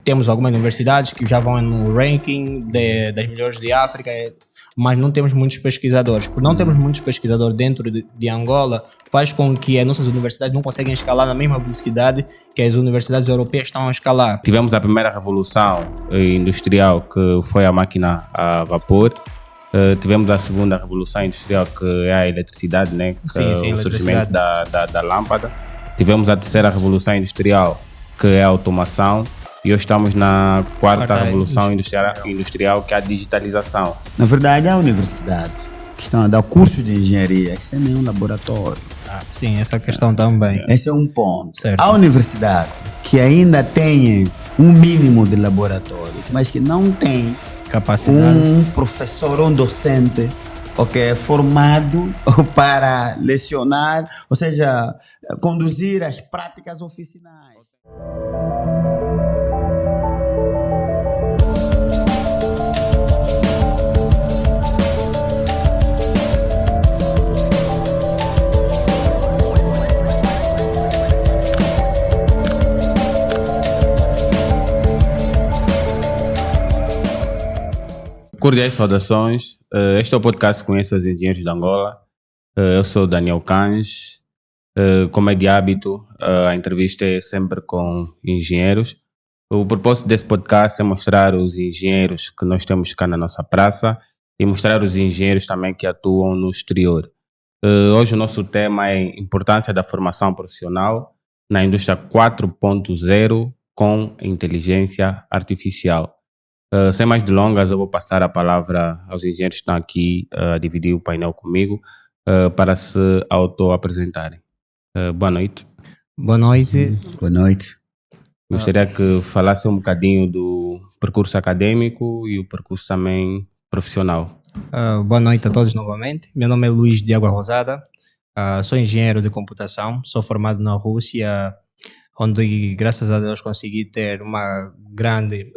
temos algumas universidades que já vão no ranking das melhores de África, mas não temos muitos pesquisadores. Por não termos muitos pesquisadores dentro de Angola, faz com que as nossas universidades não conseguem escalar na mesma velocidade que as universidades europeias estão a escalar. Tivemos a primeira revolução industrial, que foi a máquina a vapor. Tivemos a segunda revolução industrial, que é a eletricidade, né? Sim, o surgimento da lâmpada. Tivemos a terceira revolução industrial, que é a automação. E hoje estamos na quarta revolução industrial, que é a digitalização. Na verdade, a universidade que estão a dar curso de engenharia, que isso é nenhum laboratório. Sim, essa questão também. Esse é um ponto. Certo. A universidade que ainda tem um mínimo de laboratório, mas que não tem Capacidade. um professor, um docente, formado para lecionar, ou seja, conduzir as práticas oficinais. Cordiais saudações. Este é o podcast Conheça os Engenheiros de Angola. Eu sou Daniel Cães. Como é de hábito, a entrevista é sempre com engenheiros. O propósito desse podcast é mostrar os engenheiros que nós temos cá na nossa praça e mostrar os engenheiros também que atuam no exterior. Hoje o nosso tema é importância da formação profissional na indústria 4.0 com inteligência artificial. Sem mais delongas, eu vou passar a palavra aos engenheiros que estão aqui a dividir o painel comigo para se auto-apresentarem. Boa noite. Boa noite. Boa noite. Gostaria que falasse um bocadinho do percurso acadêmico e o percurso também profissional. Boa noite a todos novamente. Meu nome é Luís de Água Rosada. Sou engenheiro de computação. Sou formado na Rússia, onde, graças a Deus, consegui ter uma grande...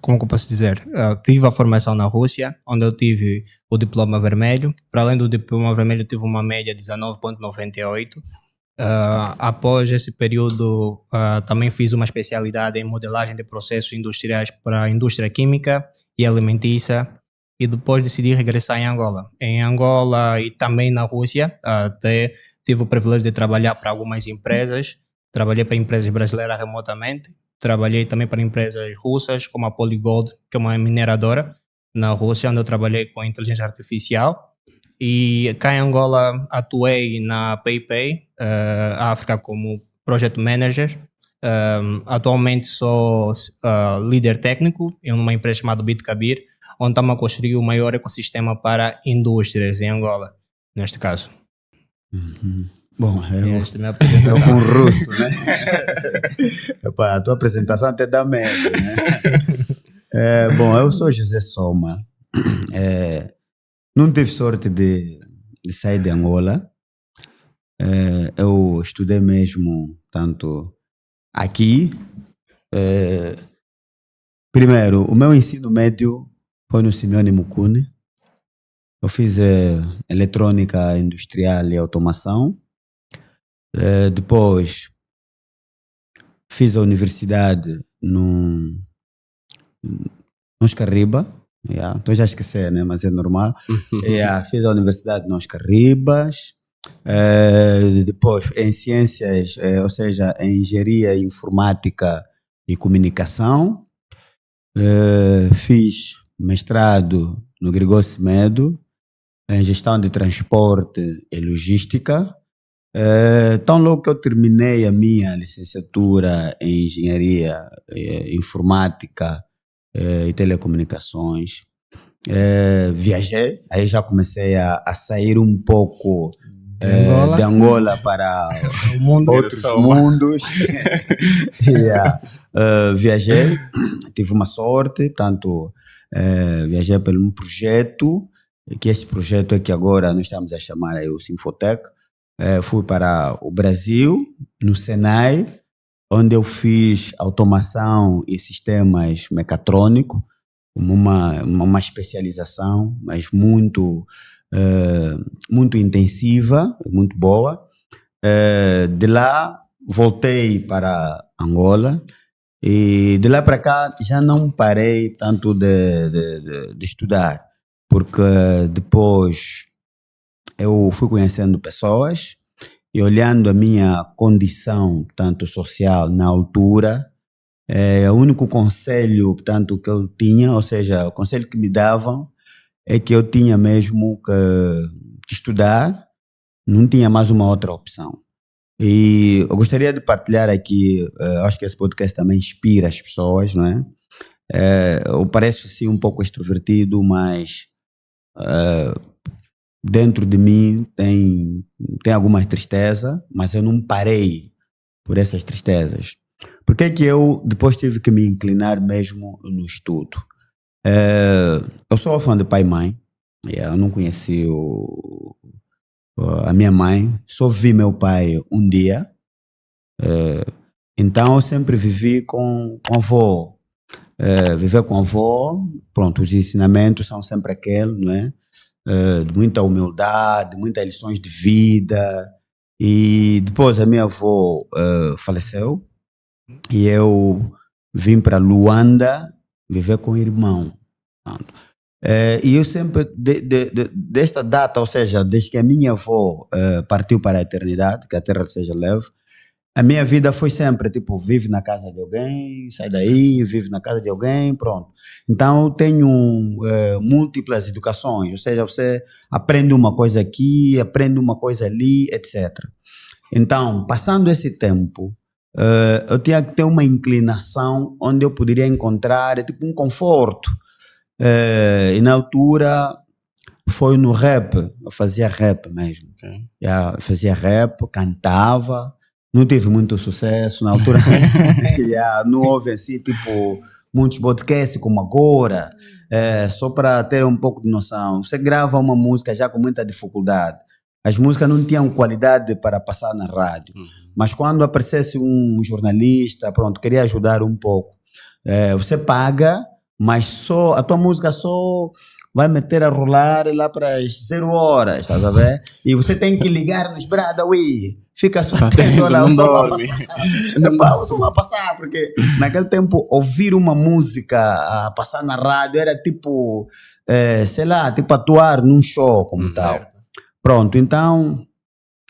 como que eu posso dizer? Tive a formação na Rússia, onde eu tive o diploma vermelho. Para além do diploma vermelho, eu tive uma média de 19,98. Após esse período, também fiz uma especialidade em modelagem de processos industriais para a indústria química e alimentícia. E depois decidi regressar em Angola. Em Angola e também na Rússia, até tive o privilégio de trabalhar para algumas empresas. Trabalhei para empresas brasileiras remotamente. Trabalhei também para empresas russas, como a Polygold, que é uma mineradora na Rússia, onde eu trabalhei com inteligência artificial. E cá em Angola atuei na PayPay, África, como Project Manager. Atualmente sou líder técnico em uma empresa chamada Bitkabir, onde estamos a construir o maior ecossistema para indústrias em Angola, neste caso. Uhum. Bom, eu com o russo, né? A tua apresentação até dá medo, né? Bom, eu sou José Soma. Não tive sorte de sair de Angola. Eu estudei mesmo, tanto aqui. Primeiro, o meu ensino médio foi no Simeone Mukune. Eu fiz eletrônica industrial e automação. Depois fiz a universidade no Oscar Riba. Então já esqueci, né? Mas é normal. Fiz a universidade no Oscar Ribas. Depois em ciências, ou seja, em engenharia informática e comunicação. Fiz mestrado no Gregório Semedo em gestão de transporte e logística. Tão logo que eu terminei a minha licenciatura em engenharia informática e telecomunicações, viajei, aí já comecei a sair um pouco de Angola para outros mundos. Viajei, tive uma sorte, portanto, viajei por um projeto, que esse projeto é que agora nós estamos a chamar aí o Sinfotec. Fui para o Brasil, no Senai, onde eu fiz automação e sistemas mecatrônicos, uma especialização, mas muito intensiva, muito boa. De lá voltei para Angola E de lá para cá já não parei tanto de estudar, porque depois eu fui conhecendo pessoas e olhando a minha condição, tanto social, na altura, o único conselho, portanto, que eu tinha, ou seja, o conselho que me davam, é que eu tinha mesmo que estudar, não tinha mais uma outra opção. E eu gostaria de partilhar aqui, acho que esse podcast também inspira as pessoas, não é? Eu pareço assim um pouco extrovertido, mas dentro de mim tem alguma tristeza, mas eu não parei por essas tristezas. Por que é que eu depois tive que me inclinar mesmo no estudo? Eu sou órfão de pai e mãe, eu não conheci a minha mãe, só vi meu pai um dia, então eu sempre vivi com a avó. Viver com a avó, pronto, os ensinamentos são sempre aqueles, não é? De muita humildade, muitas lições de vida. E depois a minha avó faleceu e eu vim para Luanda viver com o irmão. E eu sempre, desta data, ou seja, desde que a minha avó partiu para a eternidade, que a terra seja leve, a minha vida foi sempre, tipo, vive na casa de alguém, sai daí, vive na casa de alguém, pronto. Então, eu tenho múltiplas educações, ou seja, você aprende uma coisa aqui, aprende uma coisa ali, etc. Então, passando esse tempo, eu tinha que ter uma inclinação onde eu poderia encontrar, tipo, um conforto. E na altura, foi no rap, eu fazia rap mesmo. Ok. Fazia rap, cantava. Não tive muito sucesso na altura. Não houve assim, tipo, muitos podcasts como agora. Só para ter um pouco de noção. Você grava uma música já com muita dificuldade. As músicas não tinham qualidade para passar na rádio. Mas quando aparecesse um jornalista, pronto, queria ajudar um pouco. Você paga, mas só a tua música só vai meter a rolar lá para as 0 horas, estás a ver? E você tem que ligar nos Bradawi. Fica só atento, olha, o som vai passar. O som vai passar, porque naquele tempo ouvir uma música a passar na rádio era tipo, sei lá, tipo atuar num show como tal. Pronto, então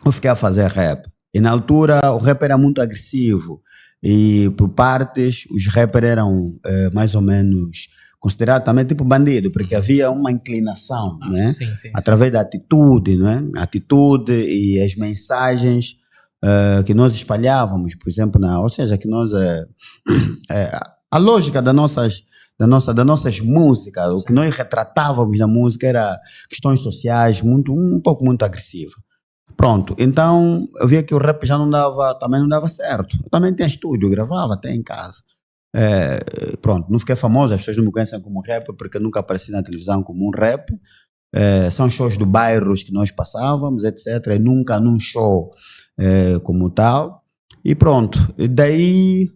eu fiquei a fazer rap. E na altura o rap era muito agressivo. E por partes os rappers eram mais ou menos considerados também tipo bandido, porque havia uma inclinação, né? Sim. Através da atitude, né? A atitude e as mensagens que nós espalhávamos, por exemplo, ou seja, que nós a lógica das nossas músicas, o que nós retratávamos na música era questões sociais um pouco muito agressivas. Pronto, então eu via que o rap já também não dava certo. Eu também tinha estúdio, gravava até em casa. Pronto, não fiquei famoso, as pessoas não me conhecem como rap porque eu nunca apareci na televisão como um rap. São shows do bairros que nós passávamos, etc. E nunca num show como tal. E pronto, e daí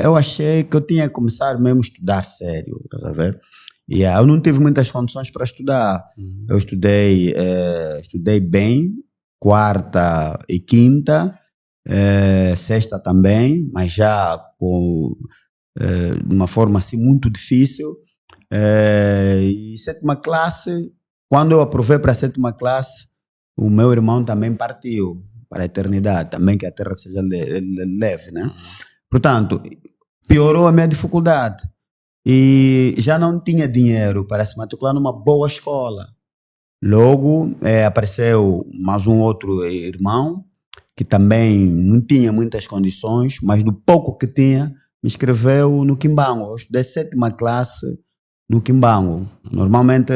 eu achei que eu tinha que começar mesmo a estudar sério, estás a ver? Eu não tive muitas condições para estudar. Eu estudei bem, quarta e quinta, sexta também, mas já de uma forma assim muito difícil. E sétima classe, quando eu aprovei para a sétima classe, o meu irmão também partiu para a eternidade, também que a terra seja leve, né? Portanto, piorou a minha dificuldade e já não tinha dinheiro para se matricular numa boa escola. Logo, apareceu mais um outro irmão que também não tinha muitas condições, mas do pouco que tinha, me inscreveu no Quimbango. Eu estudei sétima classe no Quimbango. Normalmente,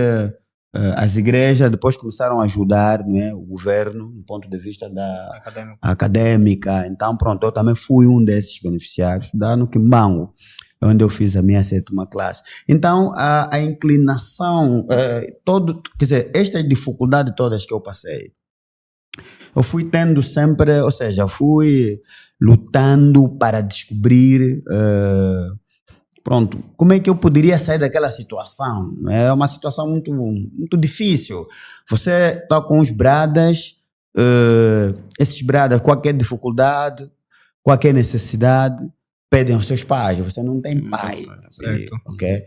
as igrejas depois começaram a ajudar, não é, o governo, do ponto de vista da acadêmica. Então, pronto, eu também fui um desses beneficiários, estudar no Quimbango, onde eu fiz a minha sétima classe. Então, a inclinação, quer dizer, estas dificuldades todas que eu passei, eu fui tendo sempre, ou seja, fui lutando para descobrir, pronto, como é que eu poderia sair daquela situação. Era uma situação muito, muito difícil. Você está com os bradas, esses bradas, qualquer dificuldade, qualquer necessidade, pedem aos seus pais, você não tem pai. Certo. Ok?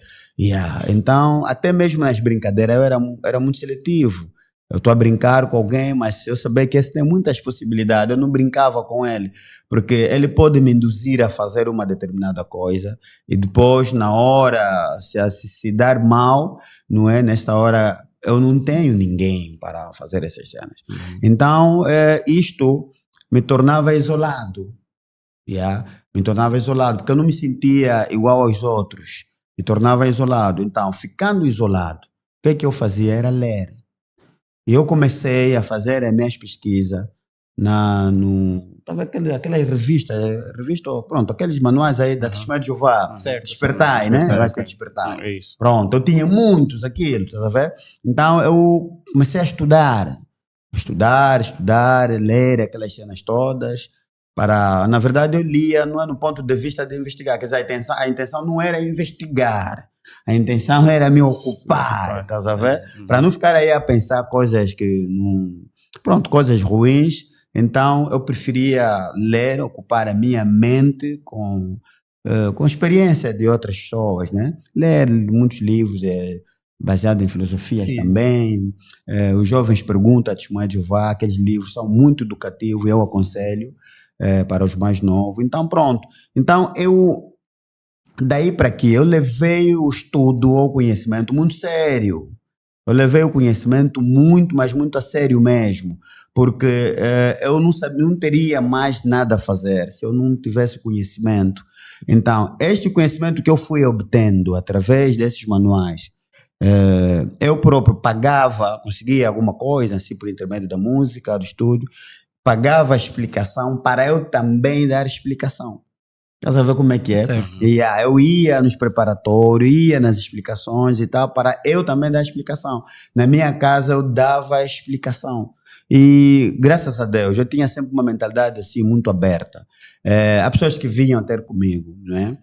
Então, até mesmo nas brincadeiras, eu era muito seletivo. Eu estou a brincar com alguém, mas eu sabia que esse tem muitas possibilidades. Eu não brincava com ele, porque ele pode me induzir a fazer uma determinada coisa e depois, na hora, se dar mal, não é? Nesta hora, eu não tenho ninguém para fazer essas cenas. Então, isto me tornava isolado. Me tornava isolado, porque eu não me sentia igual aos outros. Me tornava isolado. Então, ficando isolado, o que eu fazia era ler. E eu comecei a fazer as minhas pesquisas aquelas revistas, pronto, aqueles manuais aí da Testemunha de Jeová, Certo. Despertai, né? Eu acho que é Despertai. É isso. Pronto, eu tinha muitos aquilo, tá vendo? Então eu comecei a estudar, ler aquelas cenas todas. Na verdade, eu lia, não é no ponto de vista de investigar, quer dizer, a intenção não era investigar. A intenção era me ocupar, tá a ver? Para não ficar aí a pensar coisas que não... Pronto, coisas ruins. Então, eu preferia ler, ocupar a minha mente com experiência de outras pessoas, né? Ler muitos livros baseados em filosofias também. Os Jovens Perguntam, a Testemunha de Jeová, aqueles livros são muito educativos, eu aconselho para os mais novos. Então, pronto. Então, daí para aqui, eu levei o estudo ou conhecimento muito sério. Eu levei o conhecimento muito, mas muito a sério mesmo. Porque eu não teria mais nada a fazer se eu não tivesse conhecimento. Então, este conhecimento que eu fui obtendo através desses manuais, eu próprio pagava, conseguia alguma coisa, assim, por intermédio da música, do estúdio, pagava a explicação para eu também dar explicação. Quer saber como é que é? Eu ia nos preparatórios, ia nas explicações e tal, para eu também dar explicação. Na minha casa eu dava explicação. E graças a Deus, eu tinha sempre uma mentalidade assim muito aberta. Há pessoas que vinham ter comigo, né?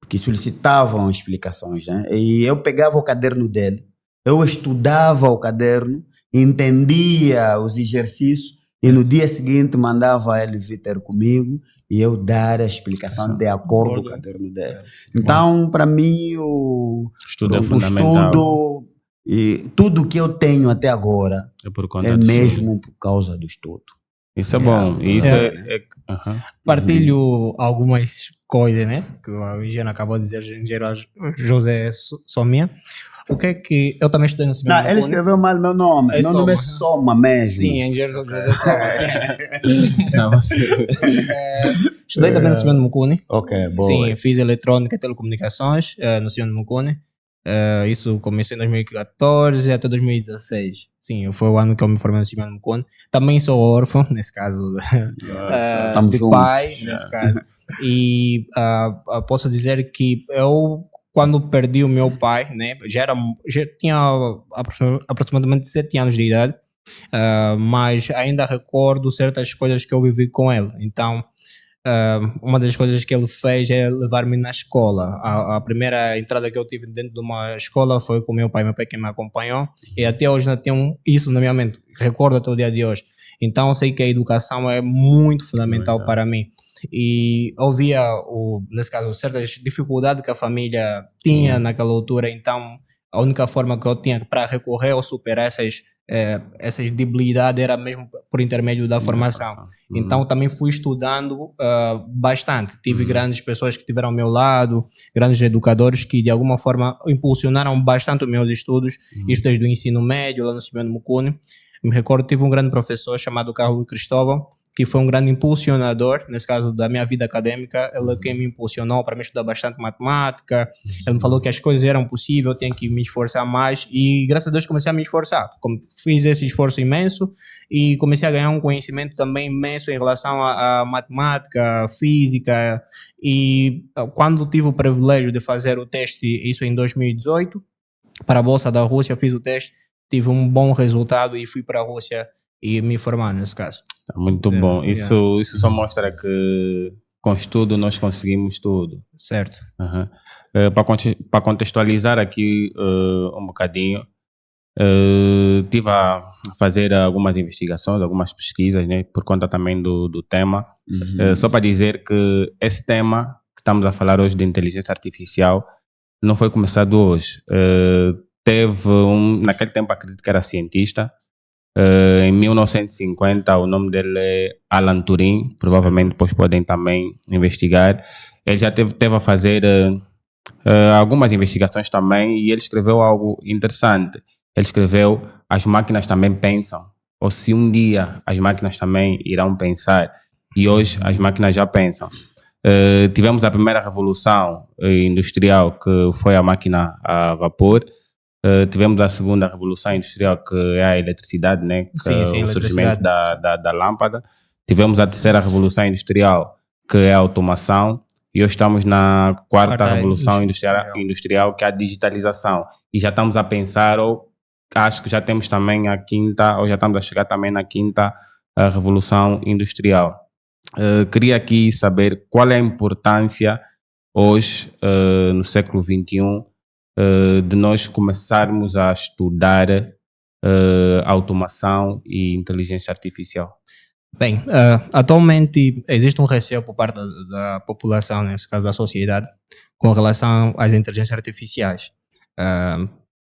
Que solicitavam explicações, né? E eu pegava o caderno dele, eu estudava o caderno, entendia os exercícios e no dia seguinte mandava ele vir ter comigo e eu dar a explicação de acordo com o caderno dele. Então, para mim, o estudo é fundamental. Estudo e tudo que eu tenho até agora é mesmo por causa do estudo. Isso é bom. Isso Partilho algumas coisas, né? Que o engenheiro acabou de dizer, o engenheiro José Somia. O que é que eu também estudei no Simeão Mukuni. Ele escreveu mal meu nome. Meu nome é Soma mesmo. Sim, engenheiro José Soma. Estudei também no Simeão Mukuni. Ok, boa. Sim, fiz eletrônica e telecomunicações no Simeão Mukuni. Isso começou em 2014 até 2016. Sim, foi o ano que eu me formei no Simeão Mukuni. Também sou órfão, nesse caso, de pai, nesse caso. E posso dizer que eu, quando perdi o meu pai, né, já tinha aproximadamente 7 anos de idade, mas ainda recordo certas coisas que eu vivi com ele. Então, uma das coisas que ele fez é levar-me na escola. A primeira entrada que eu tive dentro de uma escola foi com meu pai que me acompanhou, e até hoje ainda tenho isso na minha mente, recordo até o dia de hoje. Então, eu sei que a educação é muito fundamental para mim. E eu via, nesse caso, certas dificuldades que a família tinha naquela altura. Então, a única forma que eu tinha para recorrer ou superar essas debilidades era mesmo por intermédio da formação. Então, também fui estudando bastante. Tive grandes pessoas que estiveram ao meu lado, grandes educadores que, de alguma forma, impulsionaram bastante os meus estudos. Isto desde o ensino médio, lá no Simeão Mukuni. Me recordo, tive um grande professor chamado Carlos Cristóvão, que foi um grande impulsionador, nesse caso, da minha vida acadêmica. Ele é quem me impulsionou para me estudar bastante matemática. Ele me falou que as coisas eram possíveis, eu tinha que me esforçar mais, e graças a Deus comecei a me esforçar. Fiz esse esforço imenso e comecei a ganhar um conhecimento também imenso em relação a matemática, física. E quando tive o privilégio de fazer o teste, isso em 2018, para a Bolsa da Rússia, eu fiz o teste, tive um bom resultado e fui para a Rússia e me formar nesse caso. Muito bom. Isso só mostra que com estudo nós conseguimos tudo. Certo. Para contextualizar aqui um bocadinho, estive a fazer algumas investigações, algumas pesquisas, né, por conta também do tema. Só para dizer que esse tema que estamos a falar hoje de inteligência artificial, não foi começado hoje. Naquele tempo acredito que era cientista. Em 1950 o nome dele é Alan Turing, provavelmente depois podem também investigar. Ele já teve a fazer algumas investigações também e ele escreveu algo interessante. Ele escreveu: as máquinas também pensam, ou se um dia as máquinas também irão pensar, e hoje as máquinas já pensam. Tivemos a primeira revolução industrial, que foi a máquina a vapor. Tivemos a segunda revolução industrial, que é a eletricidade, né? O surgimento da lâmpada. Tivemos a terceira revolução industrial, que é a automação. E hoje estamos na quarta revolução industrial, que é a digitalização. E já estamos a pensar, ou acho que já temos também a quinta, ou já estamos a chegar também na quinta revolução industrial. Queria aqui saber qual é a importância hoje, no século XXI, de nós começarmos a estudar automação e inteligência artificial. Bem, atualmente existe um receio por parte da população, nesse caso da sociedade, com relação às inteligências artificiais,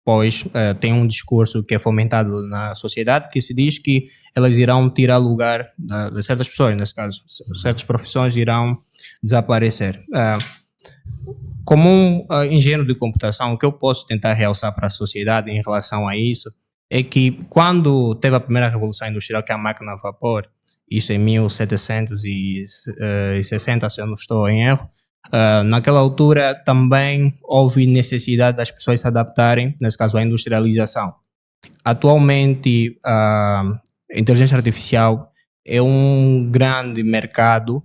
pois tem um discurso que é fomentado na sociedade que se diz que elas irão tirar lugar de certas pessoas, nesse caso, certas profissões irão desaparecer. Como um engenheiro de computação, o que eu posso tentar realçar para a sociedade em relação a isso é que quando teve a primeira revolução industrial, que é a máquina a vapor, isso em 1760, se eu não estou em erro, naquela altura também houve necessidade das pessoas se adaptarem, nesse caso, à industrialização. Atualmente, a inteligência artificial é um grande mercado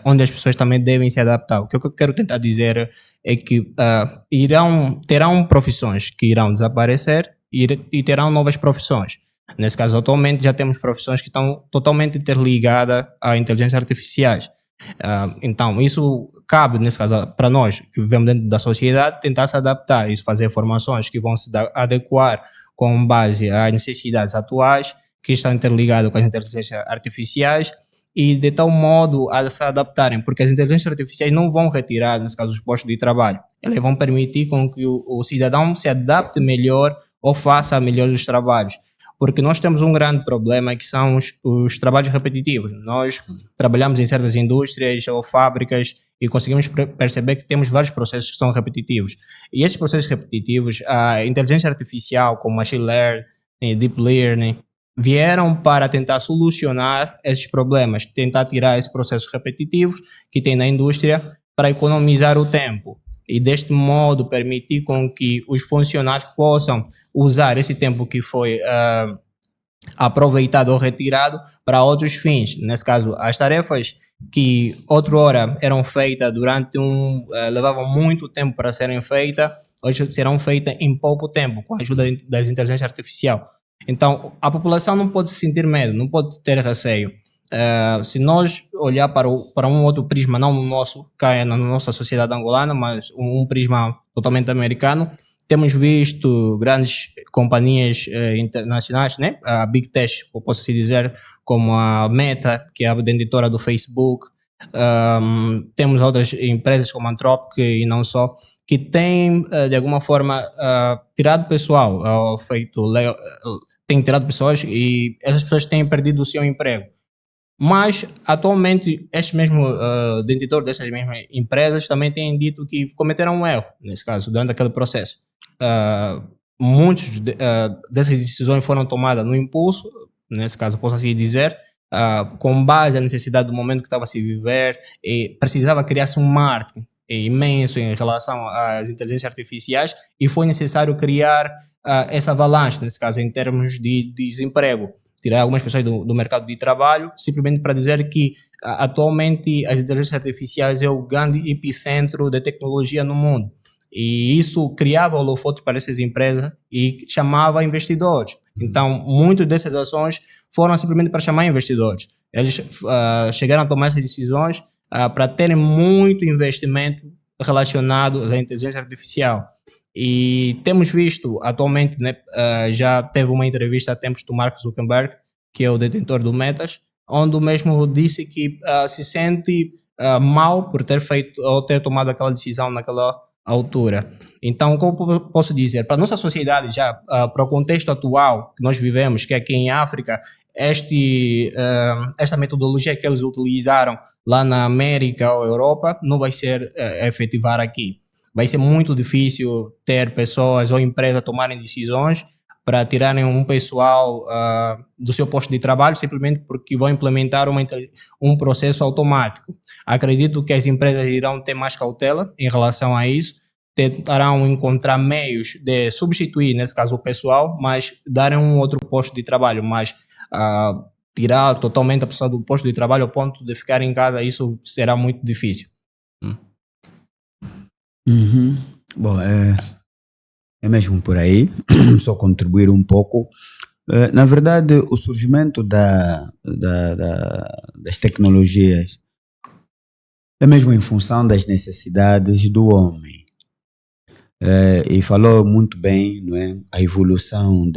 onde as pessoas também devem se adaptar. O que eu quero tentar dizer é que terão profissões que irão desaparecer e terão novas profissões. Nesse caso, atualmente já temos profissões que estão totalmente interligadas a inteligências artificiais. Então, isso cabe, nesse caso, para nós que vivemos dentro da sociedade, tentar se adaptar, isso fazer formações que vão se adequar com base às necessidades atuais, que estão interligadas com as inteligências artificiais, e de tal modo a se adaptarem, porque as inteligências artificiais não vão retirar, nesse caso, os postos de trabalho. Elas vão permitir com que o cidadão se adapte melhor ou faça melhor os trabalhos. Porque nós temos um grande problema que são os trabalhos repetitivos. Nós trabalhamos em certas indústrias ou fábricas e conseguimos perceber que temos vários processos que são repetitivos. E esses processos repetitivos, a inteligência artificial, como machine learning, deep learning, vieram para tentar solucionar esses problemas, tentar tirar esses processos repetitivos que tem na indústria para economizar o tempo. E deste modo permitir com que os funcionários possam usar esse tempo que foi aproveitado ou retirado para outros fins. Nesse caso, as tarefas que outrora eram feitas levavam muito tempo para serem feitas, hoje serão feitas em pouco tempo, com a ajuda das inteligências artificiais. Então, a população não pode sentir medo, não pode ter receio. Se nós olhar para um outro prisma, não no nosso, cá na nossa sociedade angolana, mas um prisma totalmente americano, temos visto grandes companhias internacionais, né? A Big Tech, eu posso dizer, como a Meta, que é a detentora do Facebook. Temos outras empresas como a Anthropic e não só, que têm, de alguma forma, tirado pessoal, têm tirado pessoas e essas pessoas têm perdido o seu emprego. Mas, atualmente, este mesmo detentor dessas mesmas empresas também têm dito que cometeram um erro, nesse caso, durante aquele processo. Muitas dessas decisões foram tomadas no impulso, nesse caso, posso assim dizer, com base na necessidade do momento que estava a se viver, e precisava criar-se um marketing imenso em relação às inteligências artificiais e foi necessário criar essa avalanche, nesse caso, em termos de desemprego. Tirar algumas pessoas do mercado de trabalho, simplesmente para dizer que atualmente as inteligências artificiais é o grande epicentro da tecnologia no mundo. E isso criava holofotes para essas empresas e chamava investidores. Então, muitas dessas ações foram simplesmente para chamar investidores. Eles chegaram a tomar essas decisões para terem muito investimento relacionado à inteligência artificial. E temos visto atualmente, né, já teve uma entrevista há tempos do Mark Zuckerberg, que é o detentor do Metas, onde o mesmo disse que se sente mal por ter feito ou ter tomado aquela decisão naquela altura. Então, como posso dizer, para a nossa sociedade já, para o contexto atual que nós vivemos, que é aqui em África, esta metodologia que eles utilizaram lá na América ou Europa não vai ser efetivar aqui. Vai ser muito difícil ter pessoas ou empresas tomarem decisões para tirarem um pessoal do seu posto de trabalho simplesmente porque vão implementar um processo automático. Acredito que as empresas irão ter mais cautela em relação a isso, tentarão encontrar meios de substituir, nesse caso, o pessoal, mas darem um outro posto de trabalho, mas tirar totalmente a pessoa do posto de trabalho ao ponto de ficar em casa, isso será muito difícil. Uhum. Bom, é mesmo por aí, só contribuir um pouco. Na verdade, o surgimento das tecnologias é mesmo em função das necessidades do homem. E falou muito bem, não é? A evolução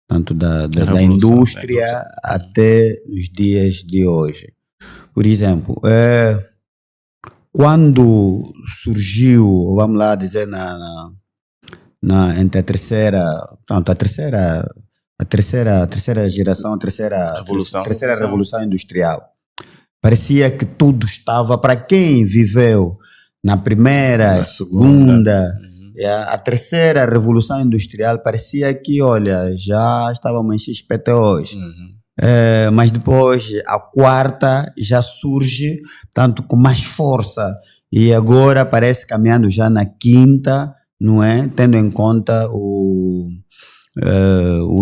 tanto da indústria até os dias de hoje. Por exemplo, quando surgiu, vamos lá dizer, entre a terceira geração, a terceira revolução industrial, parecia que tudo estava para quem viveu na primeira, segunda, a terceira revolução industrial, parecia que, olha, já estávamos em XPTOs. Mas depois a quarta já surge tanto com mais força e agora parece caminhando já na quinta, não é? Tendo em conta o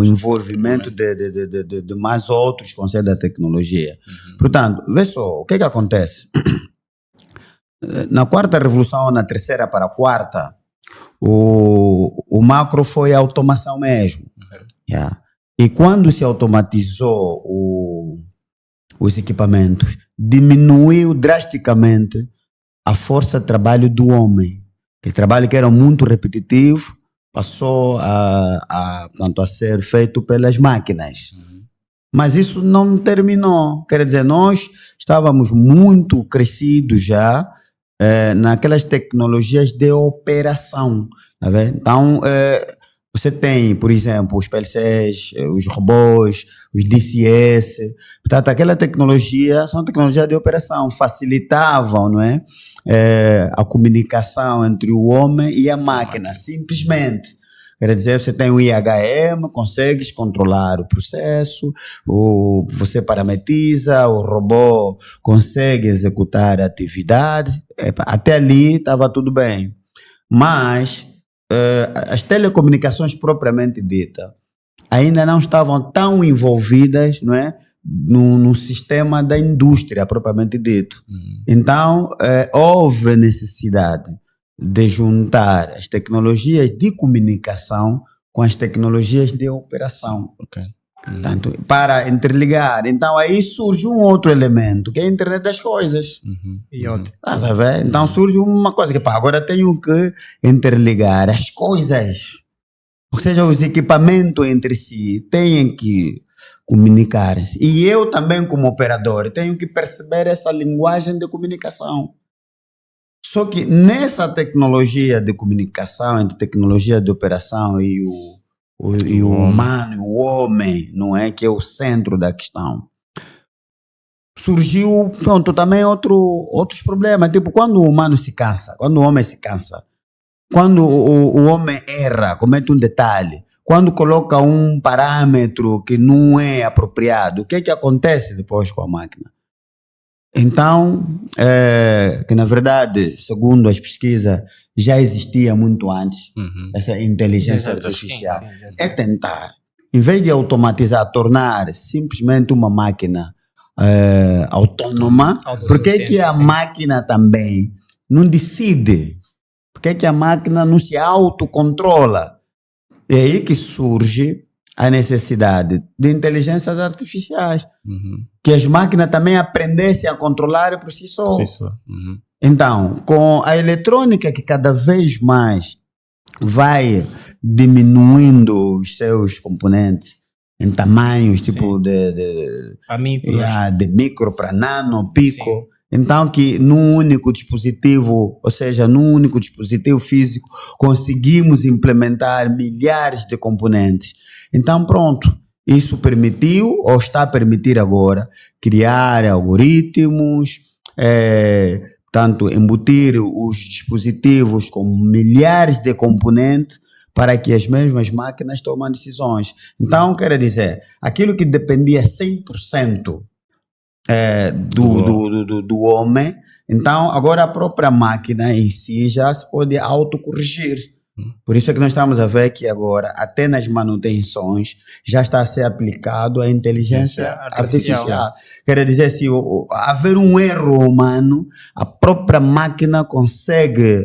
envolvimento de mais outros conceitos da tecnologia. Portanto, vê só, o que acontece? Na quarta revolução, na terceira para a quarta, o macro foi a automação mesmo. E quando se automatizou os equipamentos, diminuiu drasticamente a força de trabalho do homem. Aquele trabalho que era muito repetitivo passou a ser feito pelas máquinas. Mas isso não terminou. Quer dizer, nós estávamos muito crescidos já naquelas tecnologias de operação. Tá vendo? Então, você tem, por exemplo, os PLCs, os robôs, os DCS. Portanto, aquela tecnologia são tecnologias de operação, facilitavam, não é? A comunicação entre o homem e a máquina, simplesmente. Quer dizer, você tem o IHM, consegues controlar o processo, você parametriza, o robô consegue executar a atividade. Até ali estava tudo bem. Mas as telecomunicações propriamente dita ainda não estavam tão envolvidas, não é, no sistema da indústria propriamente dito. Então, houve necessidade de juntar as tecnologias de comunicação com as tecnologias de operação. Tanto, para interligar. Então aí surge um outro elemento, que é a internet das coisas. Então surge uma coisa que agora tenho que interligar as coisas. Ou seja, os equipamentos entre si têm que comunicar-se. E eu também, como operador, tenho que perceber essa linguagem de comunicação. Só que nessa tecnologia de comunicação, entre tecnologia de operação e o humano, o homem, não é? Que é o centro da questão. Surgiu, também outros problemas. Tipo, quando o humano se cansa, quando o homem se cansa, quando o homem erra, comete um detalhe, quando coloca um parâmetro que não é apropriado, o que acontece depois com a máquina? Então, que na verdade, segundo as pesquisas, já existia muito antes essa inteligência artificial. Sim. É tentar, em vez de automatizar, tornar simplesmente uma máquina autônoma. Por que a máquina também não decide? Por que a máquina não se autocontrola? É aí que surge a necessidade de inteligências artificiais, que as máquinas também aprendessem a controlar por si só. Então, com a eletrônica que cada vez mais vai diminuindo os seus componentes em tamanhos, tipo de micro para nano, pico. Sim. Então, que num único dispositivo, ou seja, num único dispositivo físico, conseguimos implementar milhares de componentes. Então, pronto, isso permitiu, ou está a permitir agora, criar algoritmos, tanto embutir os dispositivos com milhares de componentes para que as mesmas máquinas tomem decisões. Então, quer dizer, aquilo que dependia 100% do homem, então agora a própria máquina em si já se pode autocorrigir. Por isso é que nós estamos a ver que agora, até nas manutenções, já está a ser aplicado a inteligência artificial. Quer dizer, se haver um erro humano, a própria máquina consegue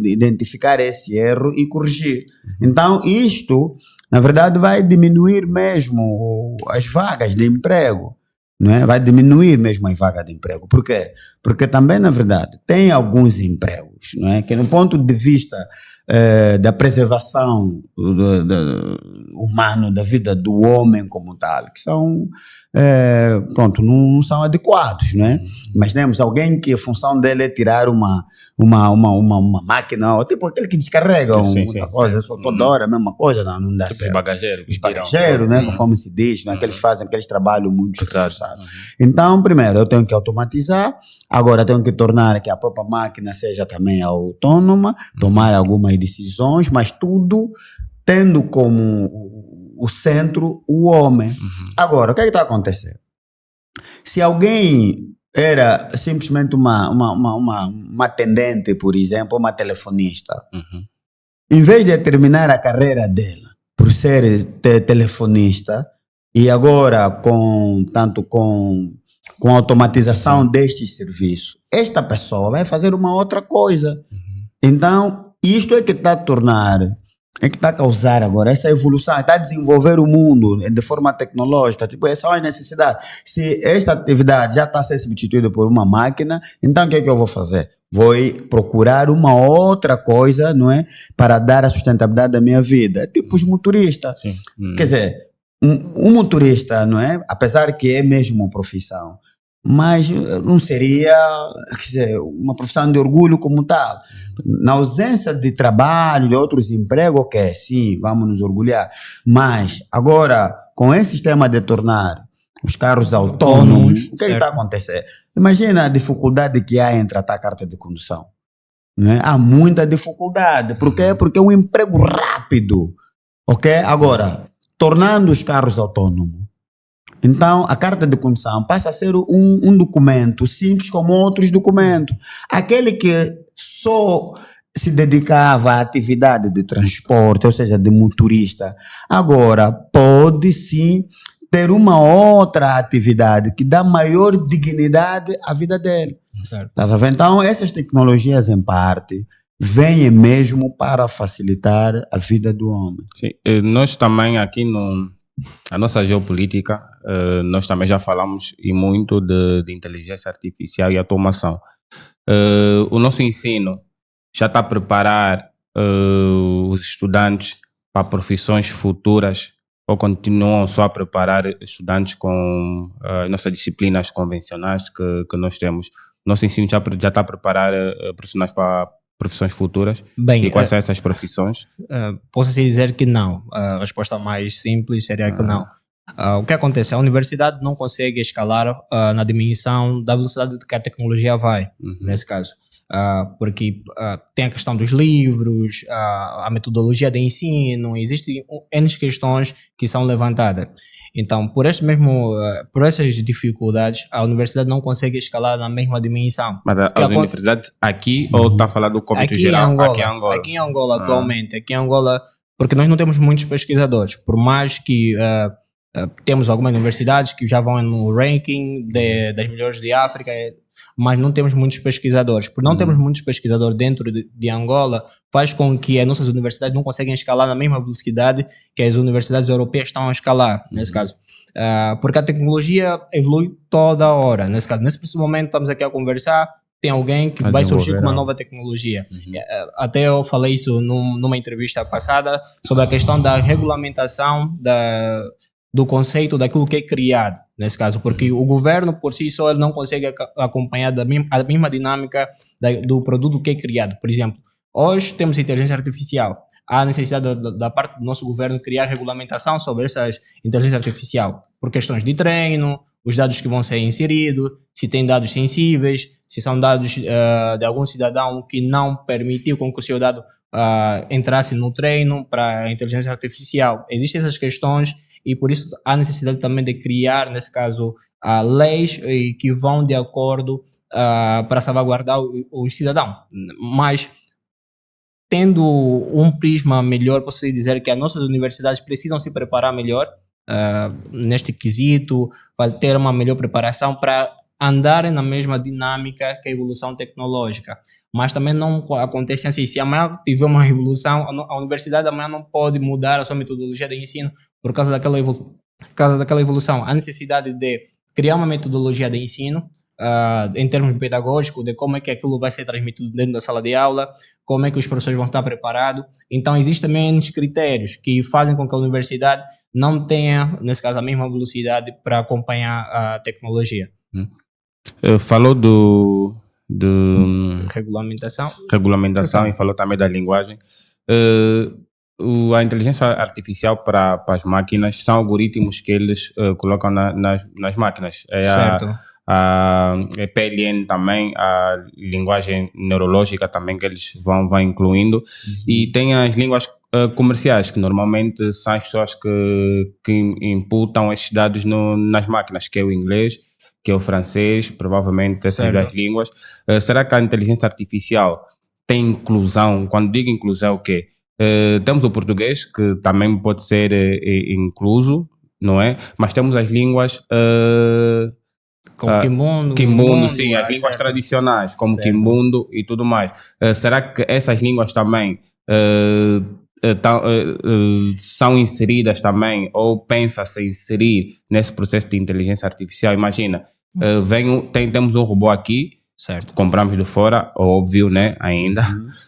identificar esse erro e corrigir. Então, isto, na verdade, vai diminuir mesmo as vagas de emprego. Não é? Vai diminuir mesmo a vaga de emprego. Por quê? Porque também, na verdade, tem alguns empregos, não é? Que no ponto de vista da preservação humano, da vida do homem como tal, que são, pronto, não são adequados, não é? Imaginemos alguém que a função dele é tirar uma máquina, ou tipo aquele que descarrega uma coisa, só toda hora, a mesma coisa, não dá certo. Os bagageiros, né? Conforme se diz, né? Que eles fazem aqueles trabalhos muito esforçados. Então, primeiro, eu tenho que automatizar, agora tenho que tornar que a própria máquina seja também autônoma, tomar algumas decisões, mas tudo tendo como o centro o homem. Agora, o que é que está acontecendo? Se alguém era simplesmente uma atendente, por exemplo, uma telefonista, em vez de terminar a carreira dela por ser telefonista, e agora com a automatização destes serviços, esta pessoa vai fazer uma outra coisa. Então, isto é que está a tornar, é que está a causar agora essa evolução, está a desenvolver o mundo de forma tecnológica. Tipo, essa é a necessidade. Se esta atividade já está a ser substituída por uma máquina, então o que é que eu vou fazer? Vou procurar uma outra coisa, não é? Para dar a sustentabilidade da minha vida. Tipo os motoristas. Quer dizer, um motorista, não é? Apesar que é mesmo uma profissão, mas não seria, quer dizer, uma profissão de orgulho como tal. Na ausência de trabalho, de outros empregos, ok, sim, vamos nos orgulhar. Mas agora, com esse sistema de tornar os carros autônomos, o que está a acontecer? Imagina a dificuldade que há em tratar a carta de condução. Né? Há muita dificuldade. Por quê? Porque é um emprego rápido. Ok? Agora, tornando os carros autônomos, então a carta de condução passa a ser um documento simples como outros documentos. Aquele que só se dedicava à atividade de transporte, ou seja, de motorista, agora pode sim ter uma outra atividade que dá maior dignidade à vida dele. Tá vendo? Então, essas tecnologias, em parte, vêm mesmo para facilitar a vida do homem. Sim. Nós também aqui na nossa geopolítica, nós também já falamos e muito de inteligência artificial e automação. O nosso ensino já está a preparar os estudantes para profissões futuras, ou continuam só a preparar estudantes com as nossas disciplinas convencionais que nós temos? Nosso ensino já está a preparar profissionais para profissões futuras? Bem, e quais são essas profissões? Posso dizer que não. A resposta mais simples seria que não. O que acontece? A universidade não consegue escalar na dimensão da velocidade que a tecnologia vai, nesse caso. Porque tem a questão dos livros, a metodologia de ensino, existem N questões que são levantadas. Então, por essas dificuldades, a universidade não consegue escalar na mesma dimensão. Mas as universidades aqui, ou está a falar do cômputo geral? Aqui em Angola, atualmente. Aqui em Angola, porque nós não temos muitos pesquisadores, por mais que temos algumas universidades que já vão no ranking das melhores de África, mas não temos muitos pesquisadores. Por não termos muitos pesquisadores dentro de Angola, faz com que as nossas universidades não conseguem escalar na mesma velocidade que as universidades europeias estão a escalar, nesse caso. Porque a tecnologia evolui toda hora. Nesse caso, nesse preciso momento, estamos aqui a conversar, tem alguém que vai surgir com uma nova tecnologia. Até eu falei isso numa entrevista passada sobre a questão da regulamentação do conceito daquilo que é criado. nesse caso, porque o governo por si só ele não consegue acompanhar a mesma dinâmica do produto que é criado. Por exemplo, hoje temos inteligência artificial. Há necessidade da parte do nosso governo criar regulamentação sobre essa inteligência artificial, por questões de treino, os dados que vão ser inseridos, se tem dados sensíveis, se são dados de algum cidadão que não permitiu com que o seu dado entrasse no treino para a inteligência artificial. Existem essas questões e por isso há necessidade também de criar, nesse caso, leis que vão de acordo para salvaguardar o cidadão. Mas tendo um prisma melhor, posso dizer que as nossas universidades precisam se preparar melhor neste quesito, ter uma melhor preparação para andarem na mesma dinâmica que a evolução tecnológica. Mas também não acontece assim, se amanhã tiver uma revolução, a universidade amanhã não pode mudar a sua metodologia de ensino por causa daquela evolução. Há necessidade de criar uma metodologia de ensino em termos pedagógicos, de como é que aquilo vai ser transmitido dentro da sala de aula, como é que os professores vão estar preparados. Então, existem também critérios que fazem com que a universidade não tenha, nesse caso, a mesma velocidade para acompanhar a tecnologia. Falou do regulamentação e falou também da linguagem. A inteligência artificial para as máquinas são algoritmos que eles colocam nas máquinas. Certo. A PLN também, a linguagem neurológica também que eles vão incluindo. E tem as línguas comerciais, que normalmente são as pessoas que imputam esses dados nas máquinas, que é o inglês, que é o francês, provavelmente essas duas línguas. Será que a inteligência artificial tem inclusão? Quando digo inclusão, o quê? Temos o português, que também pode ser incluso, não é? Mas temos as línguas... como Quimbundo, sim, as línguas tradicionais, como Quimbundo e tudo mais. Será que essas línguas também são inseridas também, ou pensa-se inserir nesse processo de inteligência artificial? Imagina, temos um robô aqui, certo, compramos de fora, óbvio, né, ainda,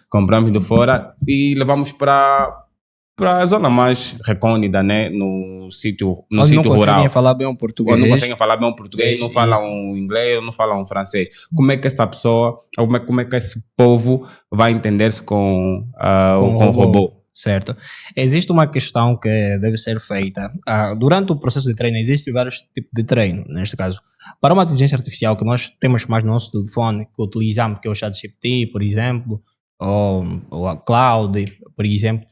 compramos de fora e levamos para a zona mais recôndita, né, no sítio rural. Não conseguem falar bem o português. Ou não conseguem falar bem o português, não falam inglês, não falam francês. Como é que essa pessoa, como é que esse povo vai entender-se com o robô? Certo. Existe uma questão que deve ser feita. Durante o processo de treino, existem vários tipos de treino, neste caso. Para uma inteligência artificial que nós temos mais no nosso telefone, que utilizamos, que é o ChatGPT, por exemplo, ou a Cloud, por exemplo,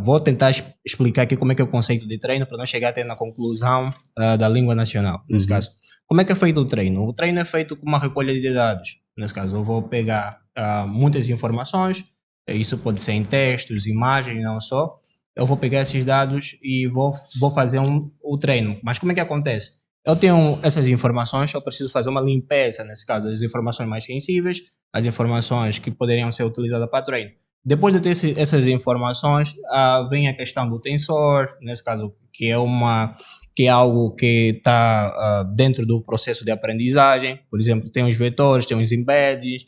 vou tentar explicar aqui como é que é o conceito de treino para não chegar até na conclusão da língua nacional, nesse caso. Como é que é feito o treino? O treino é feito com uma recolha de dados. Nesse caso, eu vou pegar muitas informações, isso pode ser em textos, imagens, não só. Eu vou pegar esses dados e vou fazer o treino. Mas como é que acontece? Eu tenho essas informações, eu preciso fazer uma limpeza, nesse caso, das informações mais sensíveis, as informações que poderiam ser utilizadas para treino. Depois de ter essas informações, vem a questão do tensor, nesse caso, que é algo que está dentro do processo de aprendizagem. Por exemplo, tem os vetores, tem os embeddings,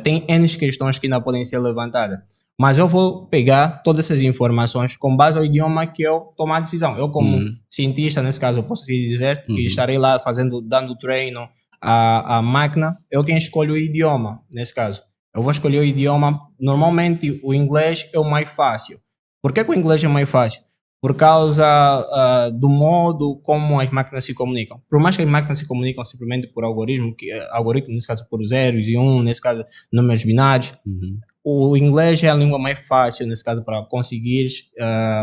tem N questões que ainda podem ser levantadas. Mas eu vou pegar todas essas informações com base ao idioma que eu tomar a decisão. Eu, como cientista, nesse caso, eu posso dizer que estarei lá dando treino à máquina. Eu quem escolho o idioma, nesse caso. Eu vou escolher o idioma. Normalmente, o inglês é o mais fácil. Por que o inglês é mais fácil? Por causa do modo como as máquinas se comunicam. Por mais que as máquinas se comunicam simplesmente por algoritmo, nesse caso por zeros e nesse caso números binários, o inglês é a língua mais fácil, nesse caso, para conseguir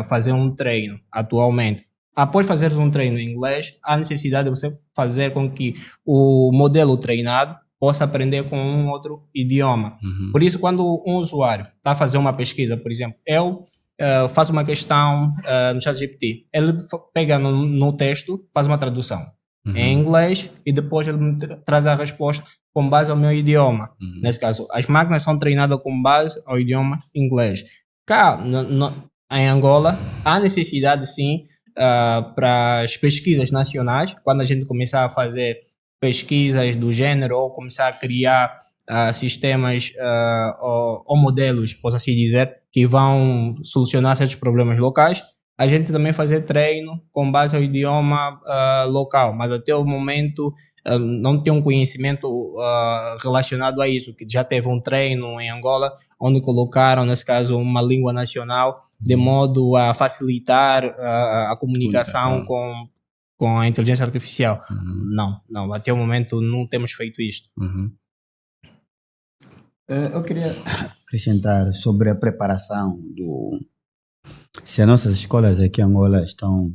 fazer um treino atualmente. Após fazer um treino em inglês, há necessidade de você fazer com que o modelo treinado possa aprender com um outro idioma. Por isso, quando um usuário está a fazer uma pesquisa, por exemplo, eu faço uma questão no ChatGPT, ele pega no texto, faz uma tradução em inglês e depois ele me traz a resposta com base ao meu idioma. Nesse caso, as máquinas são treinadas com base ao idioma inglês. Cá, em Angola, há necessidade, sim, para as pesquisas nacionais, quando a gente começar a fazer pesquisas do gênero ou começar a criar sistemas ou modelos, posso assim dizer, que vão solucionar certos problemas locais, a gente também fazer treino com base ao idioma local, mas até o momento não tem um conhecimento relacionado a isso, que já teve um treino em Angola, onde colocaram, nesse caso, uma língua nacional, de modo a facilitar a comunicação com a inteligência artificial. Não, até o momento não temos feito isto. Eu queria acrescentar sobre a preparação se as nossas escolas aqui em Angola estão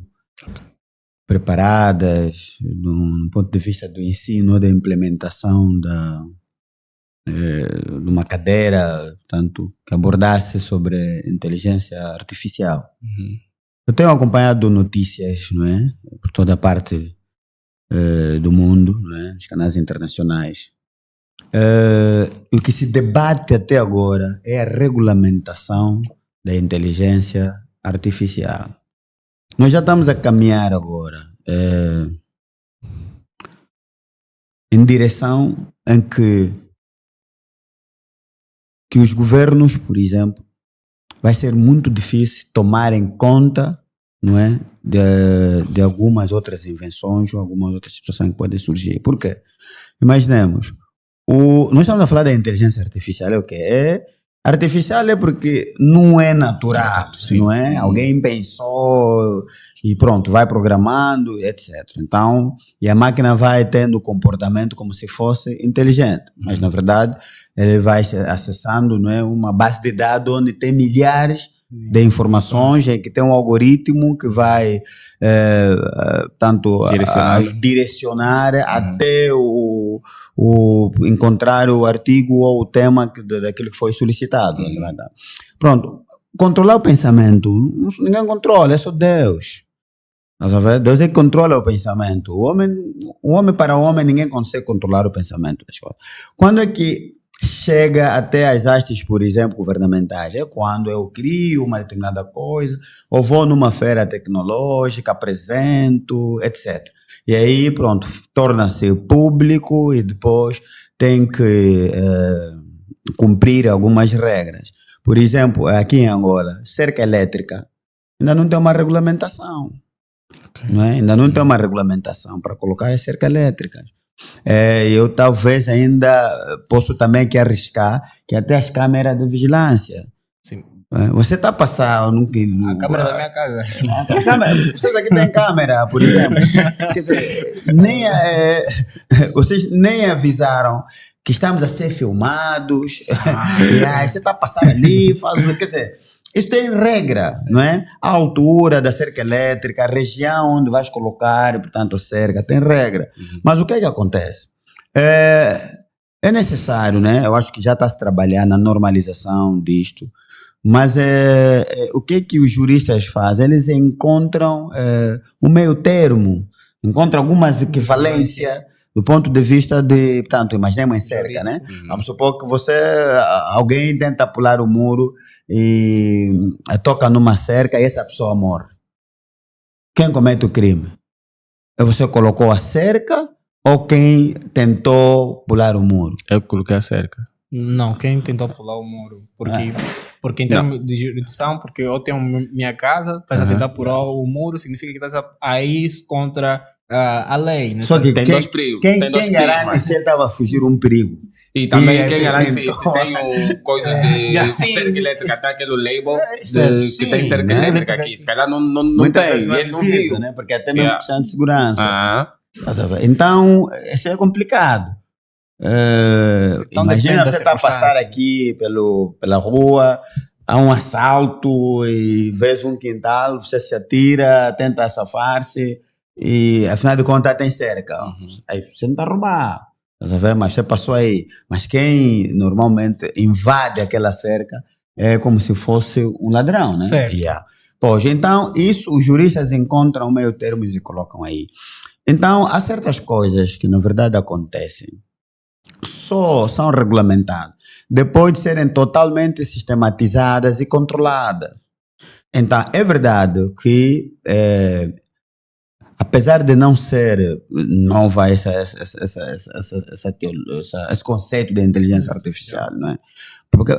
preparadas do ponto de vista do ensino, da implementação de uma cadeira, tanto que abordasse sobre inteligência artificial. Eu tenho acompanhado notícias, não é, por toda a parte do mundo, não é, nos canais internacionais. O que se debate até agora é a regulamentação da inteligência artificial. Nós já estamos a caminhar agora em direção em que os governos, por exemplo, vai ser muito difícil tomarem conta, não é, de algumas outras invenções ou algumas outras situações que podem surgir. Por quê? Imaginemos, nós estamos a falar da inteligência artificial, é o quê? Artificial é porque não é natural, não é? Alguém pensou e pronto, vai programando, etc. Então, e a máquina vai tendo comportamento como se fosse inteligente, mas na verdade ele vai acessando, não é, uma base de dados onde tem milhares de informações, que tem um algoritmo que vai tanto direcionar até encontrar o artigo ou o tema daquilo que foi solicitado. Pronto, controlar o pensamento, ninguém controla, é só Deus. Deus é que controla o pensamento. O homem para o homem, ninguém consegue controlar o pensamento das coisas. Quando é que chega até as hastes, por exemplo, governamentais? É quando eu crio uma determinada coisa, ou vou numa feira tecnológica, apresento, etc. E aí, pronto, torna-se público e depois tem que cumprir algumas regras. Por exemplo, aqui em Angola, cerca elétrica ainda não tem uma regulamentação. Não é? Ainda não tem uma regulamentação para colocar as cercas elétricas. Eu talvez ainda posso também que arriscar que até as câmeras de vigilância. Sim. Você está a passar a câmera da minha casa. Vocês aqui têm câmera, por exemplo. Quer dizer, vocês nem avisaram que estamos a ser filmados. E aí você está a passar ali, quer dizer, isso tem regra, não é? A altura da cerca elétrica, a região onde vais colocar, portanto, a cerca, tem regra. Mas o que é que acontece? É necessário, né? Eu acho que já está se trabalhando na normalização disto, mas o que é que os juristas fazem? Eles encontram um meio termo, encontram algumas equivalências do ponto de vista de, portanto, imaginemos em cerca, né? Vamos supor que alguém tenta pular o muro e toca numa cerca e essa pessoa morre. Quem comete o crime? Você colocou a cerca ou quem tentou pular o muro? Eu coloquei a cerca. Não, quem tentou pular o muro. Porque em termos de jurisdição, porque eu tenho minha casa, estás a tentar pular o muro, significa que estás a ir contra a lei. Né? Só que tem dois perigos. Quem garante se ele estava a fugir um perigo? E também quem garante se tem coisa de cerca elétrica, tá aquele label que tem cerca elétrica aqui. Se calhar não tem, ele não viu. Né? Porque até mesmo questão de segurança. Então, isso é complicado. Então, imagina você está a passar aqui pela rua, há um assalto e vês um quintal, você se atira, tenta safar-se e afinal de contas tem cerca. Aí você não está a roubar. Mas você passou aí. Mas quem normalmente invade aquela cerca é como se fosse um ladrão, né? Certo. Pois, então, isso os juristas encontram meio termo e colocam aí. Então, há certas coisas que na verdade acontecem, só são regulamentadas depois de serem totalmente sistematizadas e controladas. Então, é verdade que apesar de não ser nova esse conceito de inteligência artificial, não é? Porque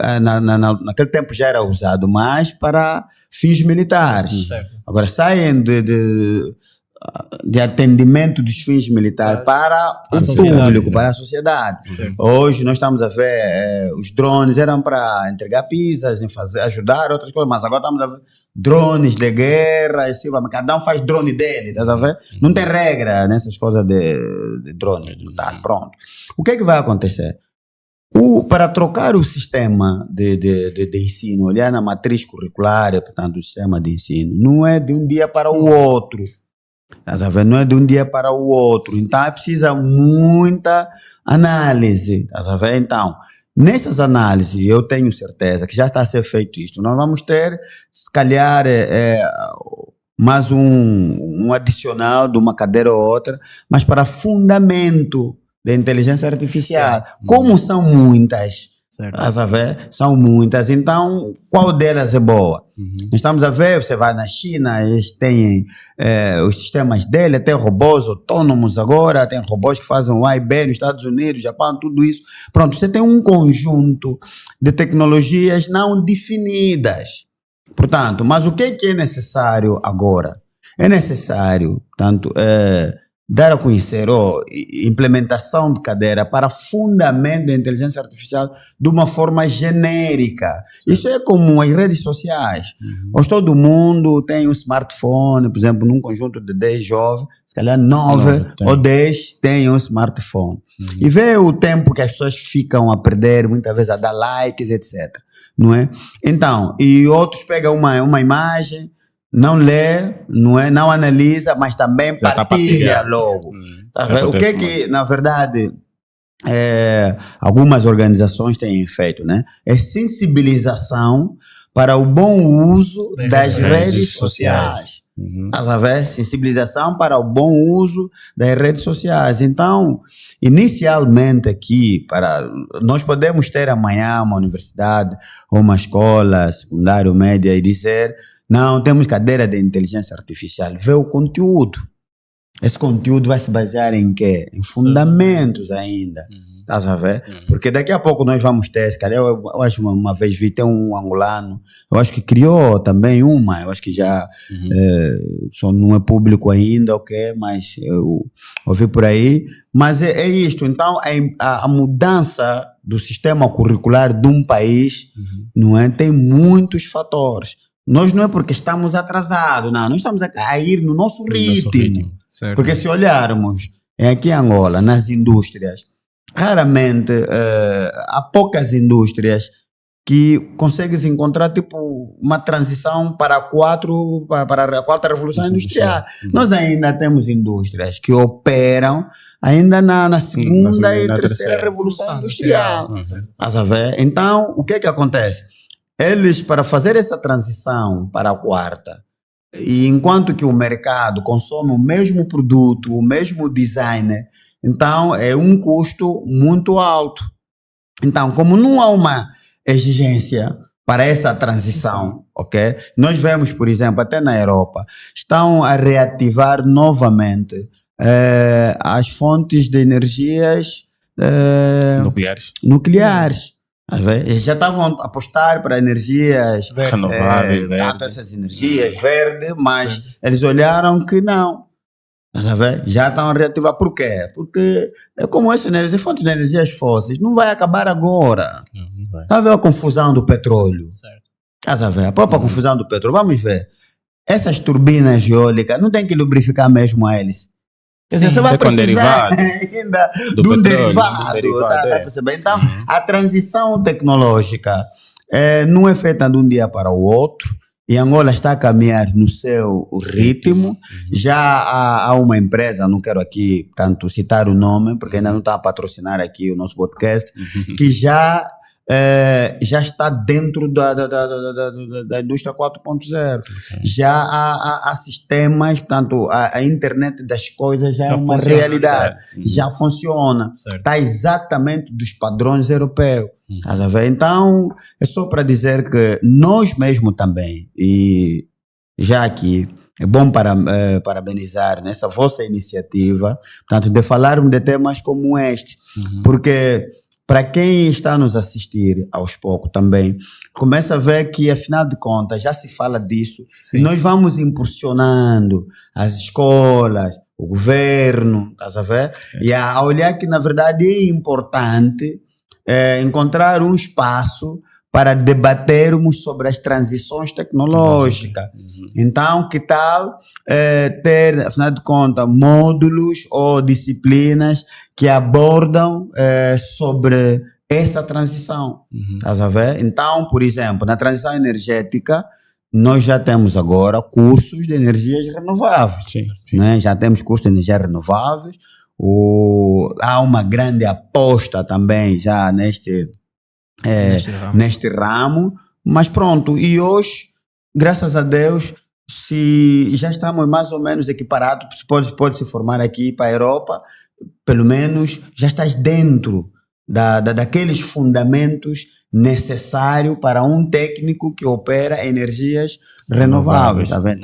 naquele tempo já era usado mais para fins militares. Agora saem de atendimento dos fins militares para o público, para a sociedade. Hoje nós estamos a ver os drones eram para entregar pizzas, ajudar outras coisas, mas agora estamos a ver drones de guerra, assim, cada um faz drone dele, tá vendo? Não tem regra nessas coisas de drone, tá? Pronto. O que é que vai acontecer? Para trocar o sistema de ensino, olhar na matriz curricular, portanto, o sistema de ensino, não é de um dia para o outro. Não é de um dia para o outro. Então, precisa muita análise. Então, nessas análises, eu tenho certeza que já está a ser feito isto. Nós vamos ter, se calhar, mais um adicional de uma cadeira ou outra, mas para fundamento da inteligência artificial. Como são muitas, são muitas, então qual delas é boa? Nós estamos a ver, você vai na China, eles têm os sistemas dele, tem robôs autônomos agora, tem robôs que fazem o A e B nos Estados Unidos, Japão, tudo isso. Pronto, você tem um conjunto de tecnologias não definidas. Portanto, mas o que é necessário agora? É necessário, tanto dar a conhecer implementação de cadeira para fundamento da inteligência artificial de uma forma genérica. Isso é como as redes sociais. Hoje todo mundo tem um smartphone, por exemplo, num conjunto de 10 jovens, se calhar 9 ou 10 têm um smartphone. E vê o tempo que as pessoas ficam a perder, muitas vezes a dar likes, etc. Não é? Então, e outros pegam uma imagem, não lê, não analisa, mas também partilha logo. O que na verdade, algumas organizações têm feito, né? É sensibilização para o bom uso das redes sociais. Sensibilização para o bom uso das redes sociais. Então, inicialmente aqui, nós podemos ter amanhã uma universidade ou uma escola secundária ou média e dizer: não, temos cadeira de inteligência artificial. Vê o conteúdo. Esse conteúdo vai se basear em quê? Em fundamentos ainda. Estás a ver? Porque daqui a pouco nós vamos ter, se calhar, eu acho uma vez vi, tem um angolano, eu acho que criou também uma, eu acho que já só não é público ainda, ok, mas eu ouvi por aí. Mas é isto. Então, a mudança do sistema curricular de um país, não é? Tem muitos fatores. Nós não é porque estamos atrasados, não. Nós estamos a ir no nosso ritmo. Porque se olharmos aqui em Angola, nas indústrias, raramente há poucas indústrias que conseguem encontrar tipo uma transição para a quarta revolução industrial. Nós ainda temos indústrias que operam ainda na segunda e terceira revolução industrial. Então, o que acontece? Eles, para fazer essa transição para a quarta, e enquanto que o mercado consome o mesmo produto, o mesmo design, então é um custo muito alto. Então, como não há uma exigência para essa transição, ok? Nós vemos, por exemplo, até na Europa, estão a reativar novamente as fontes de energias nucleares. Eles já estavam a apostar para energias renováveis, tanto essas energias verdes, mas eles olharam que não. Já estão a reativar. Por quê? Porque é como essas fontes de energias fósseis não vai acabar agora. Está a ver a confusão do petróleo? Está a ver a própria confusão do petróleo. Vamos ver. Essas turbinas eólicas não tem que lubrificar mesmo a hélice. Você vai precisar ainda de um derivado. Tá percebendo? Então, a transição tecnológica não é feita de um dia para o outro. E Angola está a caminhar no seu ritmo. Já há uma empresa, não quero aqui tanto citar o nome, porque ainda não está a patrocinar aqui o nosso podcast, que já está dentro da indústria 4.0. Já há sistemas, portanto, a internet das coisas já é uma realidade. Já funciona. Está exatamente dos padrões europeus. Estás a ver? Então, é só para dizer que nós mesmo também, e já aqui, é bom parabenizar nessa vossa iniciativa, portanto, de falarmos de temas como este, porque para quem está a nos assistir aos poucos também, começa a ver que, afinal de contas, já se fala disso, Sim. e nós vamos impulsionando as escolas, o governo, estás a ver? E a olhar que, na verdade, é importante encontrar um espaço para debatermos sobre as transições tecnológicas. Então, que tal ter, afinal de contas, módulos ou disciplinas que abordam sobre essa transição? Estás a ver? Então, por exemplo, na transição energética, nós já temos agora cursos de energias renováveis. Sim. Né? Já temos cursos de energias renováveis. Há uma grande aposta também já neste ramo, mas pronto, e hoje, graças a Deus, se já estamos mais ou menos equiparados, pode se formar aqui para a Europa, pelo menos já estás dentro daqueles fundamentos necessários para um técnico que opera energias renováveis, tá vendo?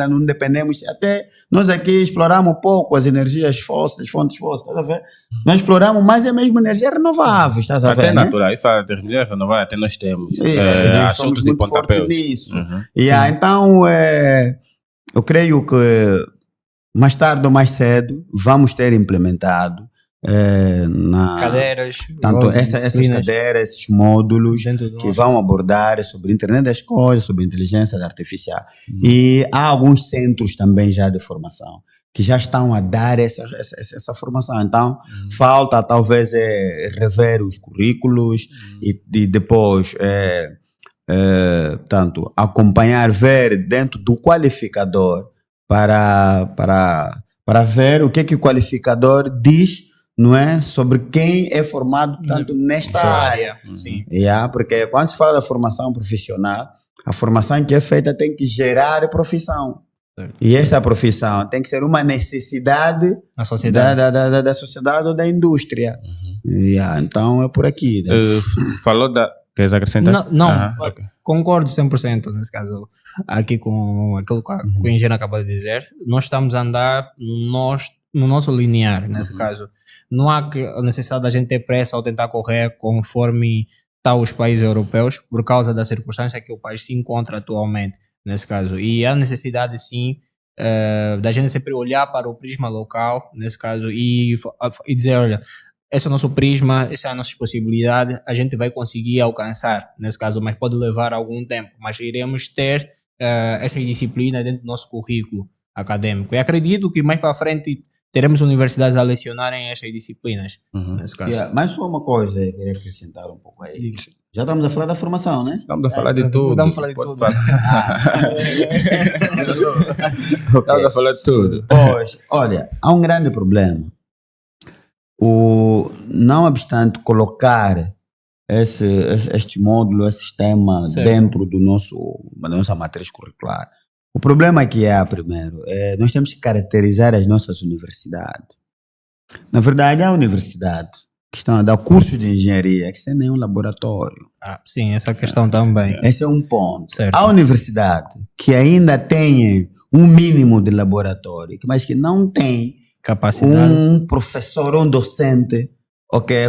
Não dependemos, até nós aqui exploramos pouco as energias fósseis, fontes fósseis, tá vendo? Nós exploramos mais é mesmo energias renováveis, tá vendo? Até natural, isso a energia renovável até nós temos. Nós somos muito fortes nisso. Então, eu creio que mais tarde ou mais cedo vamos ter implementado cadeiras, tanto essas cadeiras, esses módulos que vão abordar sobre a internet das coisas, sobre inteligência artificial. E há alguns centros também já de formação que já estão a dar essa formação. Então, falta talvez rever os currículos e depois tanto acompanhar, ver dentro do qualificador para ver o que o qualificador diz, não é? Sobre quem é formado, portanto, nesta área. Sim. Porque quando se fala da formação profissional, a formação que é feita tem que gerar profissão. Certo. E essa profissão tem que ser uma necessidade da sociedade, da sociedade ou da indústria. Então é por aqui. Né? Falou queres acrescentar? Não, concordo 100% nesse caso. Aqui com aquilo que o engenheiro acabou de dizer, nós estamos a andar no nosso linear, nesse caso. Não há a necessidade da gente ter pressa ou tentar correr conforme estão os países europeus, por causa da circunstância que o país se encontra atualmente, nesse caso. E há necessidade, sim, da gente sempre olhar para o prisma local, nesse caso, e dizer, olha, esse é o nosso prisma, essa é a nossa possibilidade, a gente vai conseguir alcançar, nesse caso, mas pode levar algum tempo, mas iremos ter essa disciplina dentro do nosso currículo acadêmico. E acredito que mais para frente teremos universidades a lecionarem estas disciplinas, nesse caso. Mas só uma coisa, eu queria acrescentar um pouco aí. Já estamos a falar da formação, né? Estamos a falar de tudo. Estamos a falar de tudo. Estamos a falar de tudo. Pois, olha, há um grande problema. Não obstante colocar este módulo, esse sistema dentro da nossa matriz curricular, o problema que primeiro, nós temos que caracterizar as nossas universidades. Na verdade, há universidades que estão a dar cursos de engenharia que sem nenhum laboratório. Sim, essa questão também. Esse é um ponto. Certo. Há universidade que ainda tem um mínimo de laboratório, mas que não tem capacidade. Um professor, um docente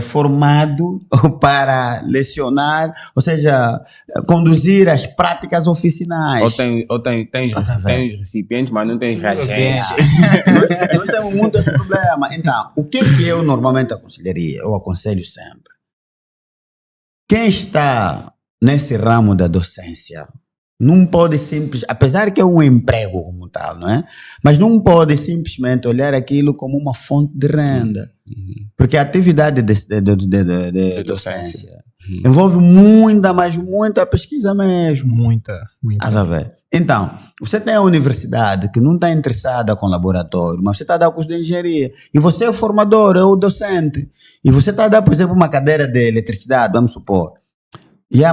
formado para lecionar, ou seja, conduzir as práticas oficinais. Ou tem os recipientes, mas não tem reagentes. Nós temos muito esse problema. Então, o que eu normalmente aconselharia? Eu aconselho sempre. Quem está nesse ramo da docência não pode apesar que é um emprego como tal, não é? Mas não pode simplesmente olhar aquilo como uma fonte de renda. Porque a atividade de docência envolve muita pesquisa mesmo. Muita. A ver? Então, você tem a universidade que não está interessada com laboratório, mas você está a dar curso de engenharia. E você é o formador, é o docente. E você está a dar, por exemplo, uma cadeira de eletricidade, vamos supor.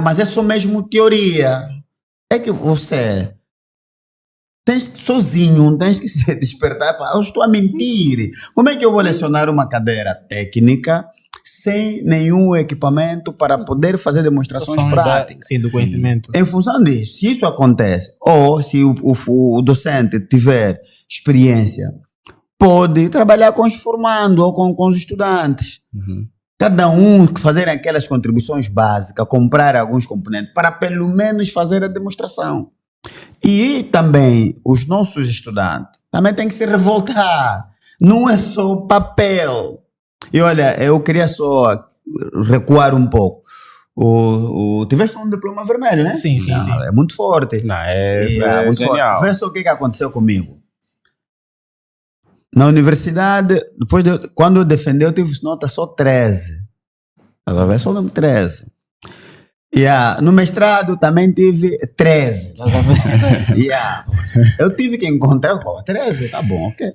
Mas é só mesmo teoria. É que você tens que sozinho, tens que se despertar. Eu estou a mentir. Como é que eu vou lecionar uma cadeira técnica sem nenhum equipamento para poder fazer demonstrações práticas. Sim, do conhecimento. Em função disso, se isso acontece, ou se o docente tiver experiência, pode trabalhar com os formandos ou com os estudantes. Cada um fazer aquelas contribuições básicas, comprar alguns componentes, para pelo menos fazer a demonstração. E também os nossos estudantes também têm que se revoltar. Não é só papel. E olha, eu queria só recuar um pouco. Tiveste um diploma vermelho, né? Sim. É muito forte. Não, é muito genial. forte. Vê só o que aconteceu comigo. Na universidade, quando eu defendi, eu tive nota só 13. Agora só mesmo 13. No mestrado também tive 13. Eu tive que encontrar 13, tá bom, ok.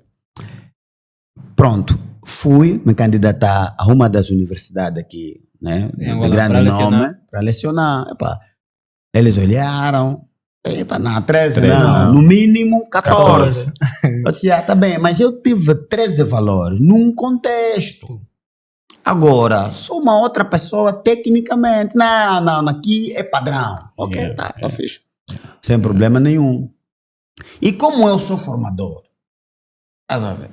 Pronto, fui me candidatar a uma das universidades aqui, né, de grande nome, para lecionar. Eles olharam, não, 13 não, no mínimo 14. Eu disse, tá bem, mas eu tive 13 valores num contexto. Agora, sou uma outra pessoa tecnicamente. Não, aqui é padrão. Ok, tá fixe. Sem problema nenhum. E como eu sou formador,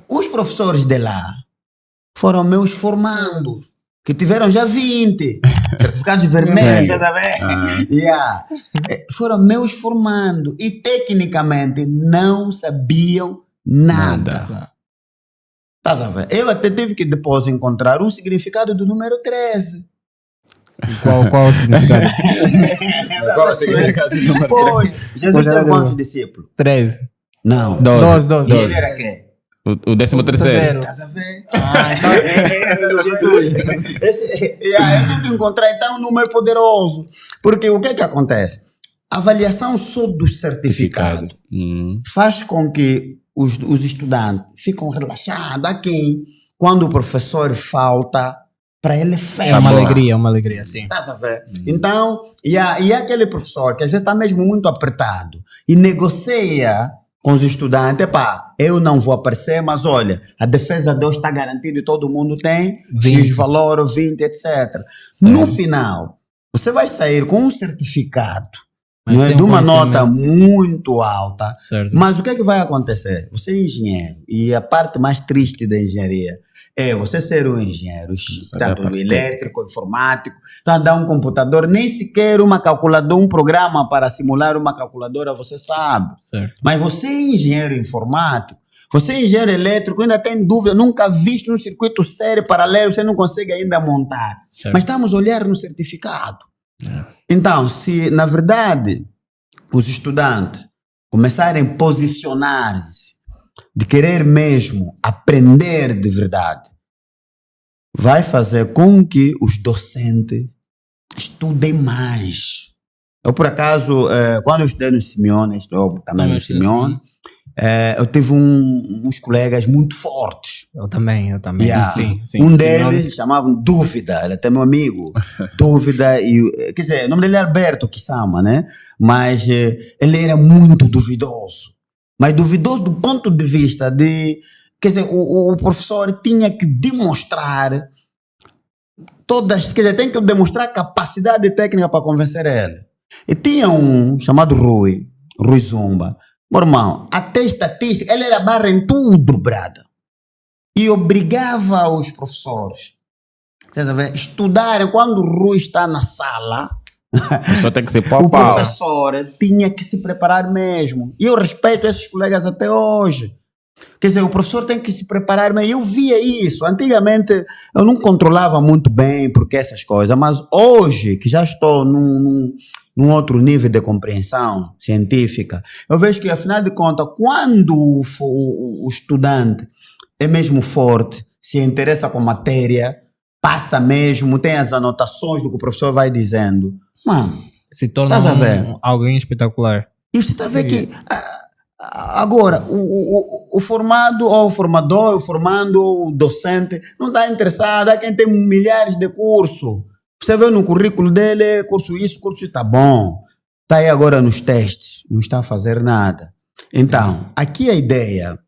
os professores de lá foram meus formandos, que tiveram já 20 certificados vermelhos, foram meus formandos e tecnicamente não sabiam nada. Eu até tive que depois encontrar o significado do número 13. Qual o significado? Qual o significado do número 13? Jesus teve quantos discípulos? 13. Não. 12. E ele era quem? O 13º. Estás a ver? Eu tive que encontrar então um número poderoso. Porque o que é que acontece? A avaliação só do certificado faz com que os estudantes ficam relaxados aqui quando o professor falta, para ele fecha. É uma alegria, sim. Estás a ver? Então, e aquele professor que às vezes está mesmo muito apertado e negocia com os estudantes, eu não vou aparecer, mas olha, a defesa de Deus está garantida e todo mundo tem 20. X valor, 20, etc. No final, você vai sair com um certificado, não é, de uma nota muito alta, certo. Mas o que é que vai acontecer? Você é engenheiro, e a parte mais triste da engenharia é você ser um engenheiro, tanto elétrico, informático, andar um computador, nem sequer uma calculadora, um programa para simular uma calculadora, você sabe. Certo. Mas você é engenheiro informático, você é engenheiro elétrico, ainda tem dúvida, nunca visto um circuito sério paralelo, você não consegue ainda montar. Certo. Mas estamos a olhar no certificado. Então, se na verdade os estudantes começarem a posicionar-se de querer mesmo aprender de verdade, vai fazer com que os docentes estudem mais. Eu, por acaso, quando eu estudei no Simeone, estou também no Simeone, eu tive uns colegas muito fortes. Eu também. Sim, um deles chamavam Dúvida, ele é até meu amigo. Dúvida, quer dizer, o nome dele é Alberto Kisama, né? Mas ele era muito duvidoso. Mas duvidoso do ponto de vista de... Quer dizer, o professor tinha que demonstrar tem que demonstrar capacidade técnica para convencer ele. E tinha um chamado Rui Zumba. Meu irmão, até estatística, ele era barra em tudo, brada. E obrigava os professores a estudarem. Quando o Rui está na sala, só tem que ser o professor tinha que se preparar mesmo. E eu respeito esses colegas até hoje. Quer dizer, o professor tem que se preparar mesmo. Eu via isso. Antigamente eu não controlava muito bem porque essas coisas, mas hoje, que já estou num outro nível de compreensão científica, eu vejo que, afinal de contas, quando o estudante é mesmo forte, se interessa com matéria, passa mesmo, tem as anotações do que o professor vai dizendo, mano, se torna alguém espetacular. E você está vendo que agora o formado ou o formador, o formando ou o docente não está interessado. Há quem tem milhares de cursos. Você vê no currículo dele, curso isso, está bom. Está aí agora nos testes, não está a fazer nada. Então, aqui a ideia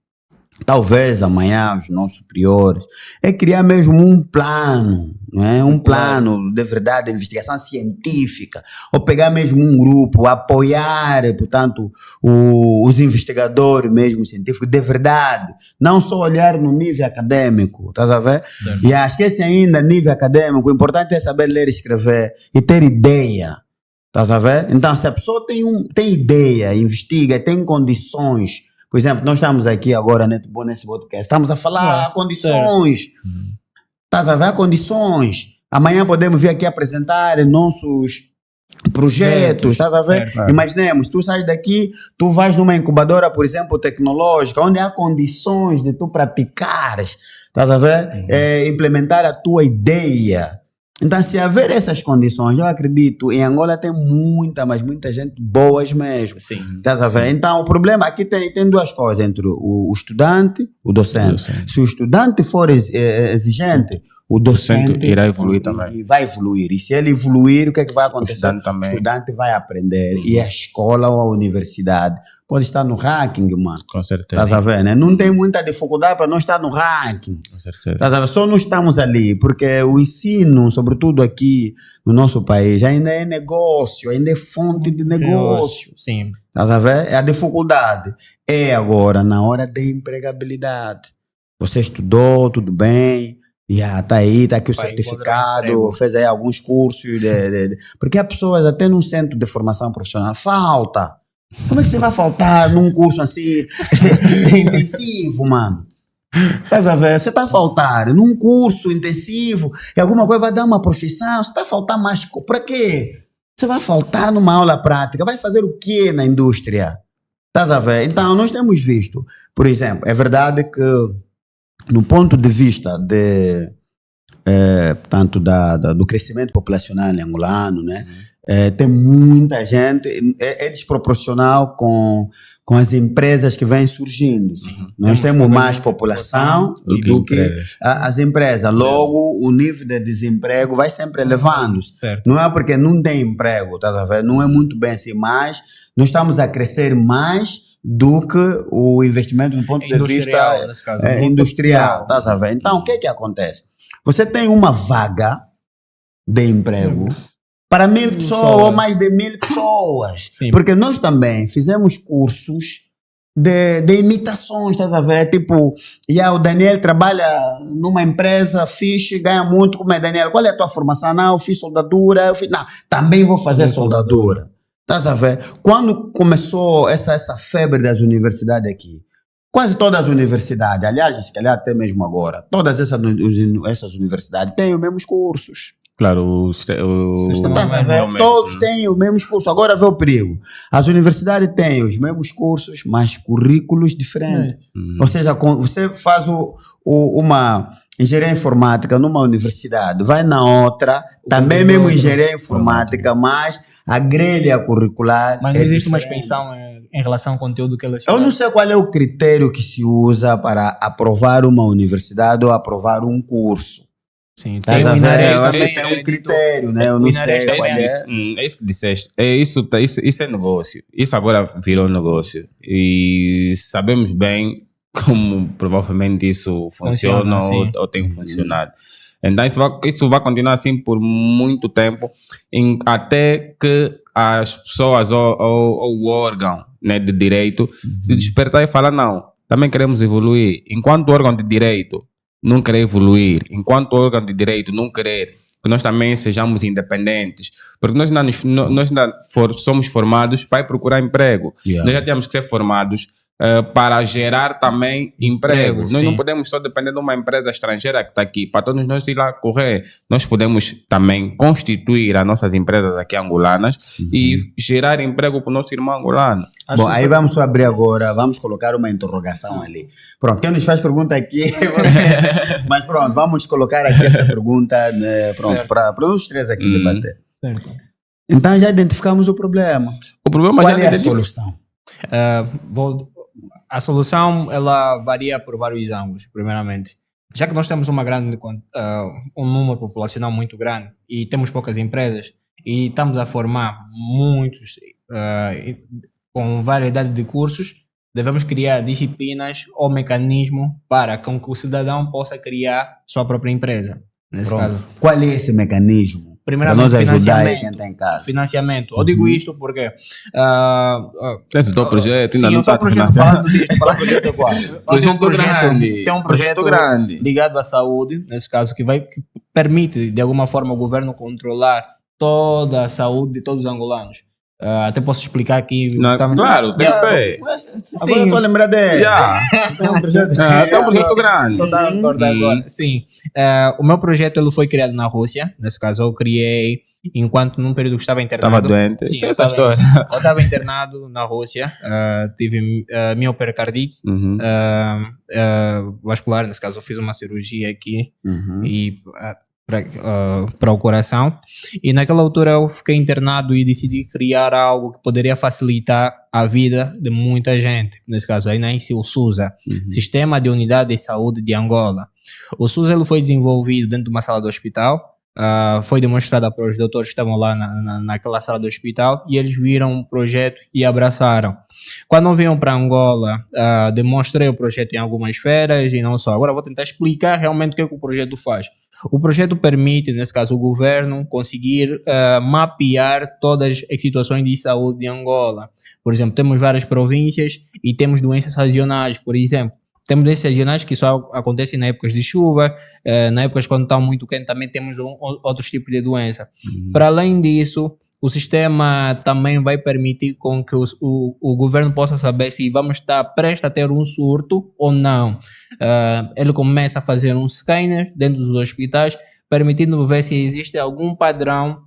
talvez amanhã os nossos superiores, é criar mesmo um plano, não é? Um plano de verdade, de investigação científica, ou pegar mesmo um grupo, apoiar, portanto, os investigadores mesmo científicos de verdade, não só olhar no nível acadêmico, estás a ver? E esquece ainda nível acadêmico, o importante é saber ler e escrever e ter ideia. Estás a ver? Então, se a pessoa tem ideia, investiga, tem condições. Por exemplo, nós estamos aqui agora nesse podcast, estamos a falar condições. Estás a ver? Condições. Amanhã podemos vir aqui apresentar nossos projetos, estás a ver? Imaginemos, tu sais daqui, tu vais numa incubadora, por exemplo, tecnológica, onde há condições de tu praticares, estás a ver? Implementar a tua ideia. Então, se haver essas condições, eu acredito, em Angola tem mas muita gente boas mesmo. Sim. Estás a ver? Então, o problema aqui tem duas coisas, entre o estudante, o docente. Se o estudante for exigente, o docente irá evoluir também. E vai evoluir. E se ele evoluir, o que é que vai acontecer? O estudante vai aprender. E a escola ou a universidade pode estar no ranking, mano. Com certeza. Estás a ver, né? Não tem muita dificuldade para não estar no ranking. Com certeza. Estás a ver? Só não estamos ali, porque o ensino, sobretudo aqui no nosso país, ainda é negócio, ainda é fonte de negócio. Sim. Estás a ver? A dificuldade é agora na hora da empregabilidade. Você estudou, tudo bem, está aqui o certificado, fez aí alguns cursos. Porque há pessoas até num centro de formação profissional, falta. Como é que você vai faltar num curso assim intensivo, mano? Estás a ver? Você está a faltar num curso intensivo e alguma coisa vai dar uma profissão, você está a faltar mais. Para quê? Você vai faltar numa aula prática, vai fazer o quê na indústria? Estás a ver? Então, nós temos visto, por exemplo, é verdade que no ponto de vista portanto, do crescimento populacional angolano, né? Tem muita gente, é desproporcional com as empresas que vêm surgindo. Nós temos mais população do que as empresas. Logo, o nível de desemprego vai sempre elevando. Não é porque não tem emprego, estás a ver? Não é muito bem assim, mas nós estamos a crescer mais do que o investimento do ponto de vista industrial, estás a ver? Então, o que é que acontece? Você tem uma vaga de emprego para 1000 pessoas ou mais de 1000 pessoas. Sim. Porque nós também fizemos cursos de imitações, estás a ver? Tipo, o Daniel trabalha numa empresa, fixe, ganha muito. Como é, Daniel? Qual é a tua formação? Não, eu fiz soldadura. Não, também vou fazer soldadura. Estás a ver? Quando começou essa febre das universidades aqui, quase todas as universidades, aliás, se calhar até mesmo agora, todas essas universidades têm os mesmos cursos. Claro, todos têm os mesmos cursos. Agora vê o perigo. As universidades têm os mesmos cursos, mas currículos diferentes. Ou seja, você faz uma engenharia informática numa universidade, vai na outra, também mesmo engenharia informática, mas a grelha curricular. Mas não existe uma expansão em relação ao conteúdo que elas Eu não sei qual é o critério que se usa para aprovar uma universidade ou aprovar um curso. Sim, tem um critério, né? Eu não sei qual é. É isso que disseste. Isso é negócio. Isso agora virou negócio. E sabemos bem como provavelmente isso funciona ou tem funcionado. Então isso vai continuar assim por muito tempo, até que as pessoas ou o órgão, né, de direito se despertar e falar, não, também queremos evoluir. Enquanto o órgão de direito não querer evoluir, enquanto o órgão de direito não querer que nós também sejamos independentes, porque nós somos formados para ir procurar emprego. Nós já temos que ser formados para gerar também emprego. Nós não podemos só depender de uma empresa estrangeira que está aqui, para todos nós ir lá correr. Nós podemos também constituir as nossas empresas aqui angolanas e gerar emprego para o nosso irmão angolano. Bom, aí vamos só abrir agora, vamos colocar uma interrogação ali. Pronto, quem nos faz pergunta aqui é você. Mas pronto, vamos colocar aqui essa pergunta, né, para os três aqui debater. Certo. Então já identificamos o problema. Qual é a solução? A solução, ela varia por vários ângulos, primeiramente. Já que nós temos um número populacional muito grande e temos poucas empresas e estamos a formar muitos com variedade de cursos, devemos criar disciplinas ou mecanismo para com que o cidadão possa criar sua própria empresa. Nesse caso, Qual é esse mecanismo? Para primeiramente, nós ajudar financiamento. quem está em casa. Financiamento. Eu digo isto porque. Tens o teu projeto, ainda sim, não eu sou está projeto falando disto. Falar projeto qual? Projeto grande. Tem um projeto grande. ligado à saúde, nesse caso, que permite, de alguma forma, o governo controlar toda a saúde de todos os angolanos. Até posso explicar aqui. Claro, tem que ser. Agora eu estou a lembrar dele. Tem um projeto. Tem um projeto grande. Só está a recordar agora. Sim. O meu projeto ele foi criado na Rússia. Nesse caso, eu criei enquanto num período que estava internado. Estava doente. Sim, Essa é a história. eu estava internado na Rússia. Tive miopericardite vascular. Nesse caso, eu fiz uma cirurgia aqui e para o coração. E naquela altura eu fiquei internado e decidi criar algo que poderia facilitar a vida de muita gente. Nesse caso, aí nasceu o SUSA, Sistema de Unidade de Saúde de Angola. O SUSA ele foi desenvolvido dentro de uma sala do hospital. Foi demonstrada para os doutores que estavam lá naquela sala do hospital e eles viram o projeto e abraçaram. Quando vinham para Angola, demonstrei o projeto em algumas feiras e não só. Agora vou tentar explicar realmente o que o projeto faz. O projeto permite, nesse caso, o governo conseguir mapear todas as situações de saúde de Angola. Por exemplo, temos várias províncias e temos doenças sazonais, por exemplo. Temos doenças sazonais que só acontecem na épocas de chuva, na épocas quando está muito quente também temos outros tipos de doença. Para além disso, o sistema também vai permitir com que o governo possa saber se vamos estar prestes a ter um surto ou não. Ele começa a fazer um scanner dentro dos hospitais, permitindo ver se existe algum padrão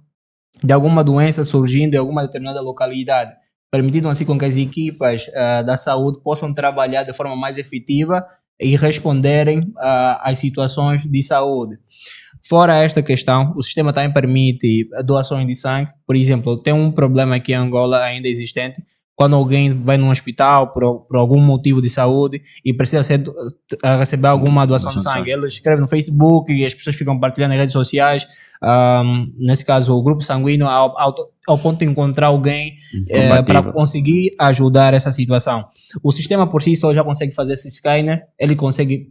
de alguma doença surgindo em alguma determinada localidade, permitindo assim com que as equipas da saúde possam trabalhar de forma mais efetiva e responderem às situações de saúde. Fora esta questão, o sistema também permite doações de sangue. Por exemplo, tem um problema aqui em Angola ainda existente. Quando alguém vai num hospital por algum motivo de saúde e precisa receber alguma doação de sangue, ele escreve no Facebook e as pessoas ficam partilhando nas redes sociais. Nesse caso, o grupo sanguíneo, ao ponto de encontrar alguém para conseguir ajudar essa situação. O sistema por si só já consegue fazer esse scanner, ele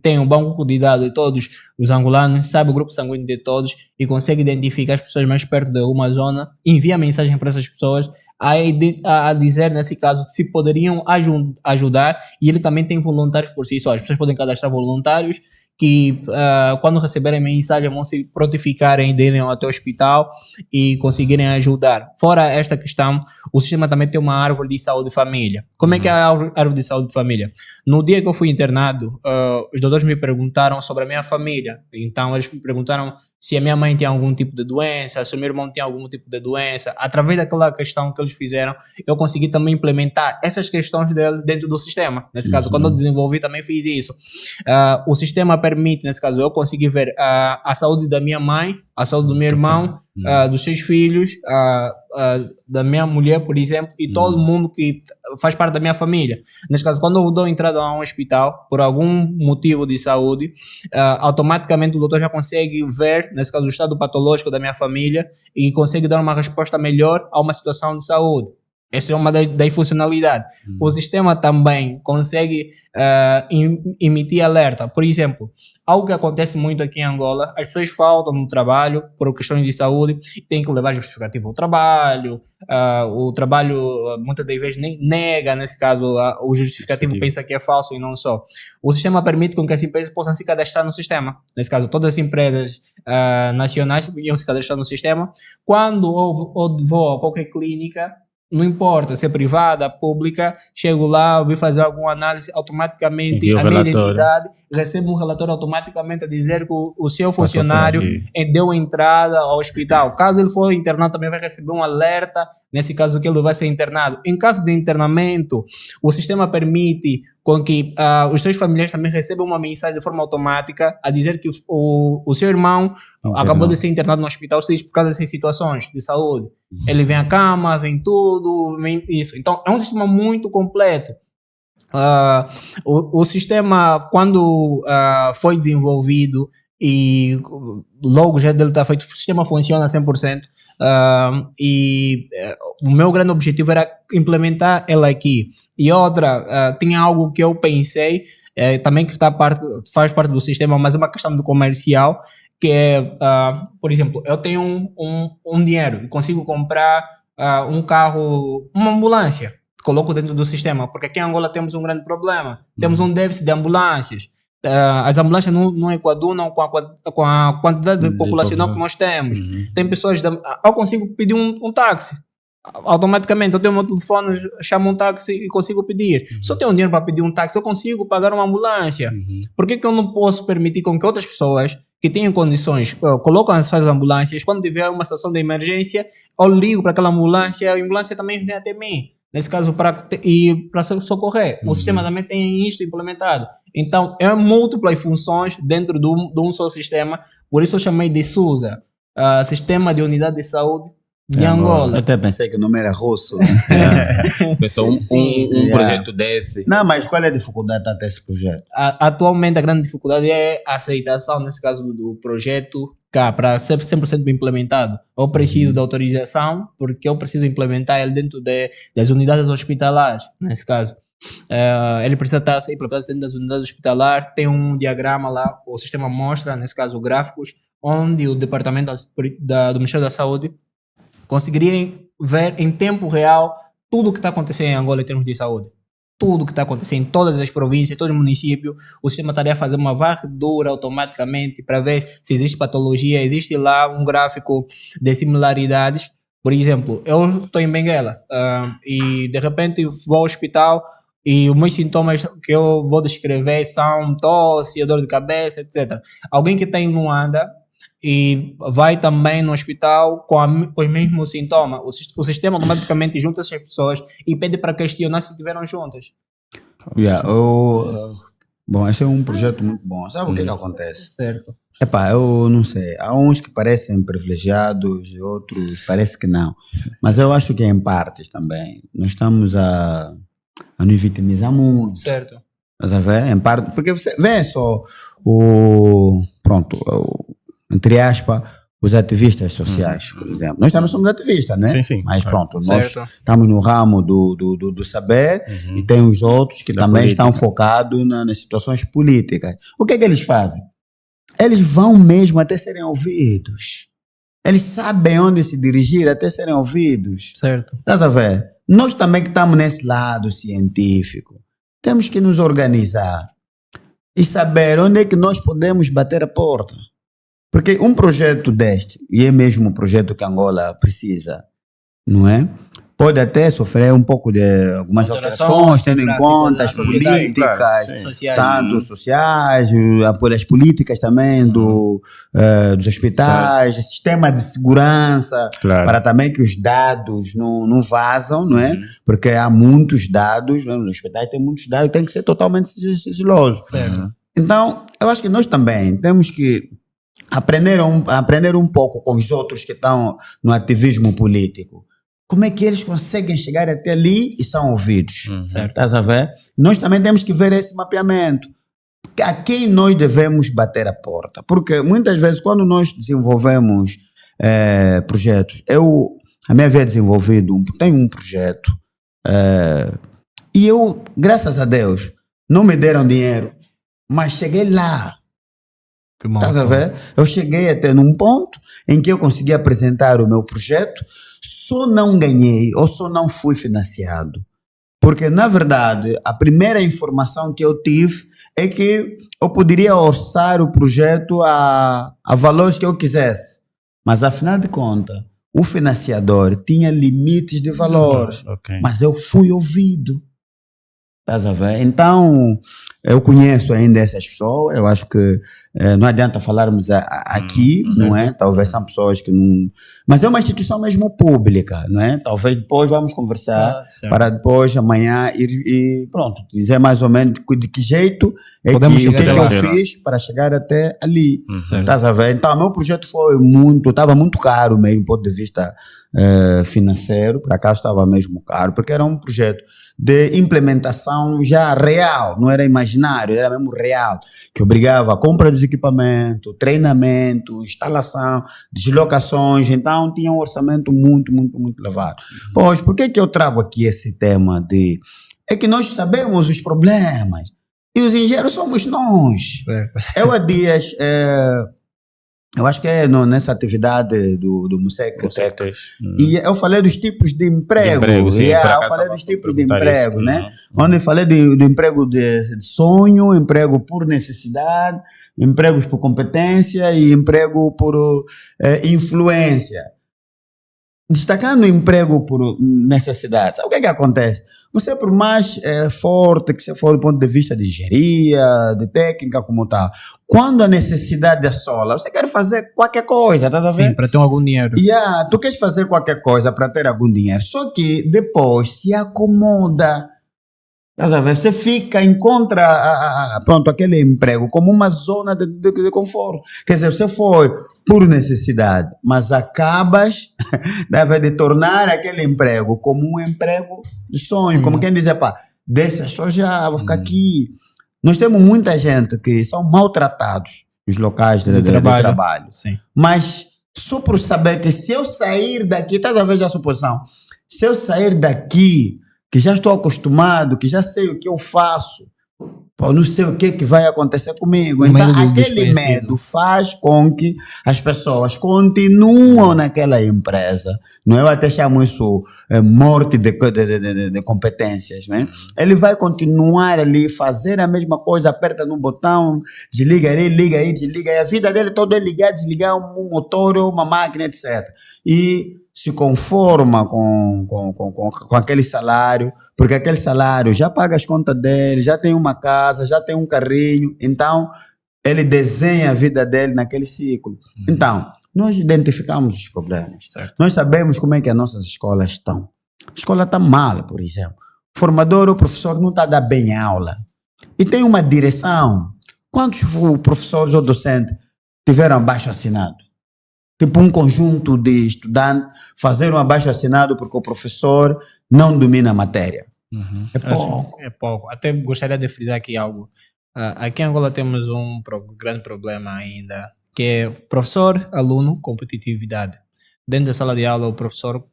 tem um banco de dados de todos os angolanos, sabe o grupo sanguíneo de todos e consegue identificar as pessoas mais perto de alguma zona, envia mensagem para essas pessoas a dizer, nesse caso, que se poderiam ajudar, e ele também tem voluntários por si só. As pessoas podem cadastrar voluntários que quando receberem mensagem vão se prontificarem de irem até o hospital e conseguirem ajudar. Fora esta questão, o sistema também tem uma árvore de saúde de família. Como é que é a árvore de saúde de família? No dia que eu fui internado, os doutores me perguntaram sobre a minha família. Então eles me perguntaram se a minha mãe tinha algum tipo de doença, se o meu irmão tinha algum tipo de doença. Através daquela questão que eles fizeram, eu consegui também implementar essas questões dele dentro do sistema. Nesse caso, quando eu desenvolvi, também fiz isso. O sistema permite, nesse caso, eu conseguir ver a saúde da minha mãe, a saúde do meu irmão, dos seus filhos, da minha mulher, por exemplo, e todo mundo que faz parte da minha família. Nesse caso, quando eu dou entrada a um hospital, por algum motivo de saúde, automaticamente o doutor já consegue ver, nesse caso, o estado patológico da minha família e consegue dar uma resposta melhor a uma situação de saúde. Essa é uma das funcionalidades. O sistema também consegue emitir alerta. Por exemplo, algo que acontece muito aqui em Angola, as pessoas faltam no trabalho por questões de saúde, tem que levar justificativo ao trabalho, o trabalho muitas das vezes nem nega, nesse caso, o justificativo pensa que é falso e não só. O sistema permite com que as empresas possam se cadastrar no sistema. Nesse caso, todas as empresas nacionais iam se cadastrar no sistema. Quando eu vou a qualquer clínica, não importa se é privada, pública, chego lá, vou fazer alguma análise, automaticamente a minha identidade, recebo um relatório automaticamente a dizer que o seu funcionário deu entrada ao hospital. Caso ele for internado, também vai receber um alerta, nesse caso que ele vai ser internado. Em caso de internamento, o sistema permite com que os seus familiares também recebam uma mensagem de forma automática a dizer que o seu irmão acabou de ser internado no hospital por causa dessas situações de saúde. Ele vem à cama, vem tudo, vem isso. Então, é um sistema muito completo. O sistema, quando foi desenvolvido e logo já dele está feito, o sistema funciona 100%. O meu grande objetivo era implementar ela aqui. E outra, tinha algo que eu pensei, também que faz parte do sistema, mas é uma questão do comercial, que é, por exemplo, eu tenho um dinheiro e consigo comprar um carro, uma ambulância, coloco dentro do sistema, porque aqui em Angola temos um grande problema, temos um déficit de ambulâncias. As ambulâncias não equadunam com a quantidade populacional que nós temos. Tem pessoas, eu consigo pedir um táxi, automaticamente eu tenho o meu telefone, chamo um táxi e consigo pedir. Se eu tenho dinheiro para pedir um táxi, eu consigo pagar uma ambulância. Por que eu não posso permitir com que outras pessoas que tenham condições colocam as suas ambulâncias, quando tiver uma situação de emergência, eu ligo para aquela ambulância, a ambulância também vem até mim, nesse caso para socorrer. O sistema também tem isto implementado. Então é múltiplas funções dentro de um só sistema, por isso eu chamei de SUSA, Sistema de Unidade de Saúde de Angola. Eu até pensei que o nome era russo. Pensou um projeto desse. Não, mas qual é a dificuldade até esse projeto? Atualmente a grande dificuldade é a aceitação, nesse caso do projeto, para ser 100% implementado. Eu preciso de autorização, porque eu preciso implementar ele dentro das unidades hospitalares, nesse caso. Ele precisa estar implementado dentro das unidades hospitalares. Tem um diagrama lá, o sistema mostra, nesse caso gráficos, onde o departamento do Ministério da Saúde conseguiria ver em tempo real tudo o que está acontecendo em Angola em termos de saúde. Tudo o que está acontecendo em todas as províncias, em todos os municípios. O sistema estaria a fazer uma varredura automaticamente para ver se existe patologia. Existe lá um gráfico de similaridades. Por exemplo, eu estou em Benguela e de repente vou ao hospital e os meus sintomas que eu vou descrever são tosse, dor de cabeça, etc. Alguém que está em Luanda e vai também no hospital com os mesmos sintomas, o sistema automaticamente junta essas pessoas e pede para questionar se estiveram juntas. Bom, esse é um projeto muito bom. Sabe o que acontece? Certo. Eu não sei. Há uns que parecem privilegiados, outros parece que não. Mas eu acho que em partes também. Nós estamos a nos vitimizar muito. Certo. Estás a ver? Em parte, porque você vê só entre aspas, os ativistas sociais, por exemplo. Nós também somos ativistas, né? Sim. Mas pronto, nós Certo. estamos no ramo do saber e tem os outros que também política. estão focados nas situações políticas. O que é que eles fazem? Eles vão mesmo até serem ouvidos. Eles sabem onde se dirigir até serem ouvidos. Certo. Estás a ver? Nós também que estamos nesse lado científico, temos que nos organizar e saber onde é que nós podemos bater a porta. Porque um projeto deste, e é mesmo um projeto que Angola precisa, não é? Pode até sofrer um pouco de algumas alterações, tendo em conta as políticas, tanto sociais, as políticas também dos hospitais, sistema de segurança, para também que os dados não vazam, não é? Porque há muitos dados, não é? Os hospitais têm muitos dados, tem que ser totalmente sigiloso. Então, eu acho que nós também temos que aprender um pouco com os outros que estão no ativismo político. Como é que eles conseguem chegar até ali e são ouvidos? Estás a ver? Nós também temos que ver esse mapeamento. A quem nós devemos bater a porta? Porque muitas vezes quando nós desenvolvemos projetos, a minha havia desenvolvido, tenho um projeto e eu, graças a Deus, não me deram dinheiro, mas cheguei lá. Estás a ver? Eu cheguei até num ponto em que eu consegui apresentar o meu projeto, só não ganhei ou só não fui financiado. Porque, na verdade, a primeira informação que eu tive é que eu poderia orçar o projeto a valores que eu quisesse. Mas, afinal de contas, o financiador tinha limites de valores. Mas eu fui ouvido. Estás a ver? Então, eu conheço ainda essas pessoas, eu acho que não adianta falarmos aqui, não é? Talvez são pessoas que não... Mas é uma instituição mesmo pública, não é? Talvez depois vamos conversar para depois, amanhã, ir pronto, dizer mais ou menos de que jeito é o que eu fiz para chegar até ali. Estás a ver? Então, o meu projeto estava muito caro mesmo, do ponto de vista financeiro, por acaso estava mesmo caro, porque era um projeto de implementação já real, não era imaginário, era mesmo real, que obrigava a compra dos equipamentos, treinamento, instalação, deslocações, então tinha um orçamento muito elevado. Pois, por que eu trago aqui esse tema de... É que nós sabemos os problemas, e os engenheiros somos nós. Certo. Eu há dias... eu acho que é nessa atividade do Musec Tech. E eu falei dos tipos de emprego. Eu falei dos tipos de emprego, né? Onde eu falei do emprego de sonho, emprego por necessidade, empregos por competência e emprego por influência. Destacando o emprego por necessidade. Sabe o que acontece? Você, por mais forte que você for do ponto de vista de engenharia, de técnica como tal, quando a necessidade assola, você quer fazer qualquer coisa, estás a ver? Sim, para ter algum dinheiro. Tu queres fazer qualquer coisa para ter algum dinheiro, só que depois se acomoda. Estás a ver? Você encontra pronto, aquele emprego como uma zona de conforto. Quer dizer, você foi por necessidade, mas acabas de tornar aquele emprego como um emprego de sonho. Como quem diz, deixa só já, vou ficar aqui. Nós temos muita gente que são maltratados nos locais de trabalho. Sim. Mas só por saber que se eu sair daqui, estás a ver já a suposição, se eu sair daqui, que já estou acostumado, que já sei o que eu faço, não sei o que vai acontecer comigo. Então, aquele medo faz com que as pessoas continuam naquela empresa. Não, eu até chamo isso morte de competências. Né? Ele vai continuar ali, fazer a mesma coisa, aperta no botão, desliga ali, liga aí, desliga aí. A vida dele toda é ligar, desligar um motor, uma máquina, etc. E se conforma com aquele salário, porque aquele salário já paga as contas dele, já tem uma casa, já tem um carrinho, então ele desenha a vida dele naquele ciclo. Então, nós identificamos os problemas, certo. Nós sabemos como é que as nossas escolas estão. A escola está mal, por exemplo. O formador ou o professor não está a dar bem aula. E tem uma direção. Quantos professores ou docentes tiveram abaixo assinado? Tipo um conjunto de estudantes fazer um abaixo-assinado porque o professor não domina a matéria. É pouco. É pouco. Até gostaria de frisar aqui algo. Aqui em Angola temos um grande problema ainda, que é professor-aluno competitividade. Dentro da sala de aula, o professor,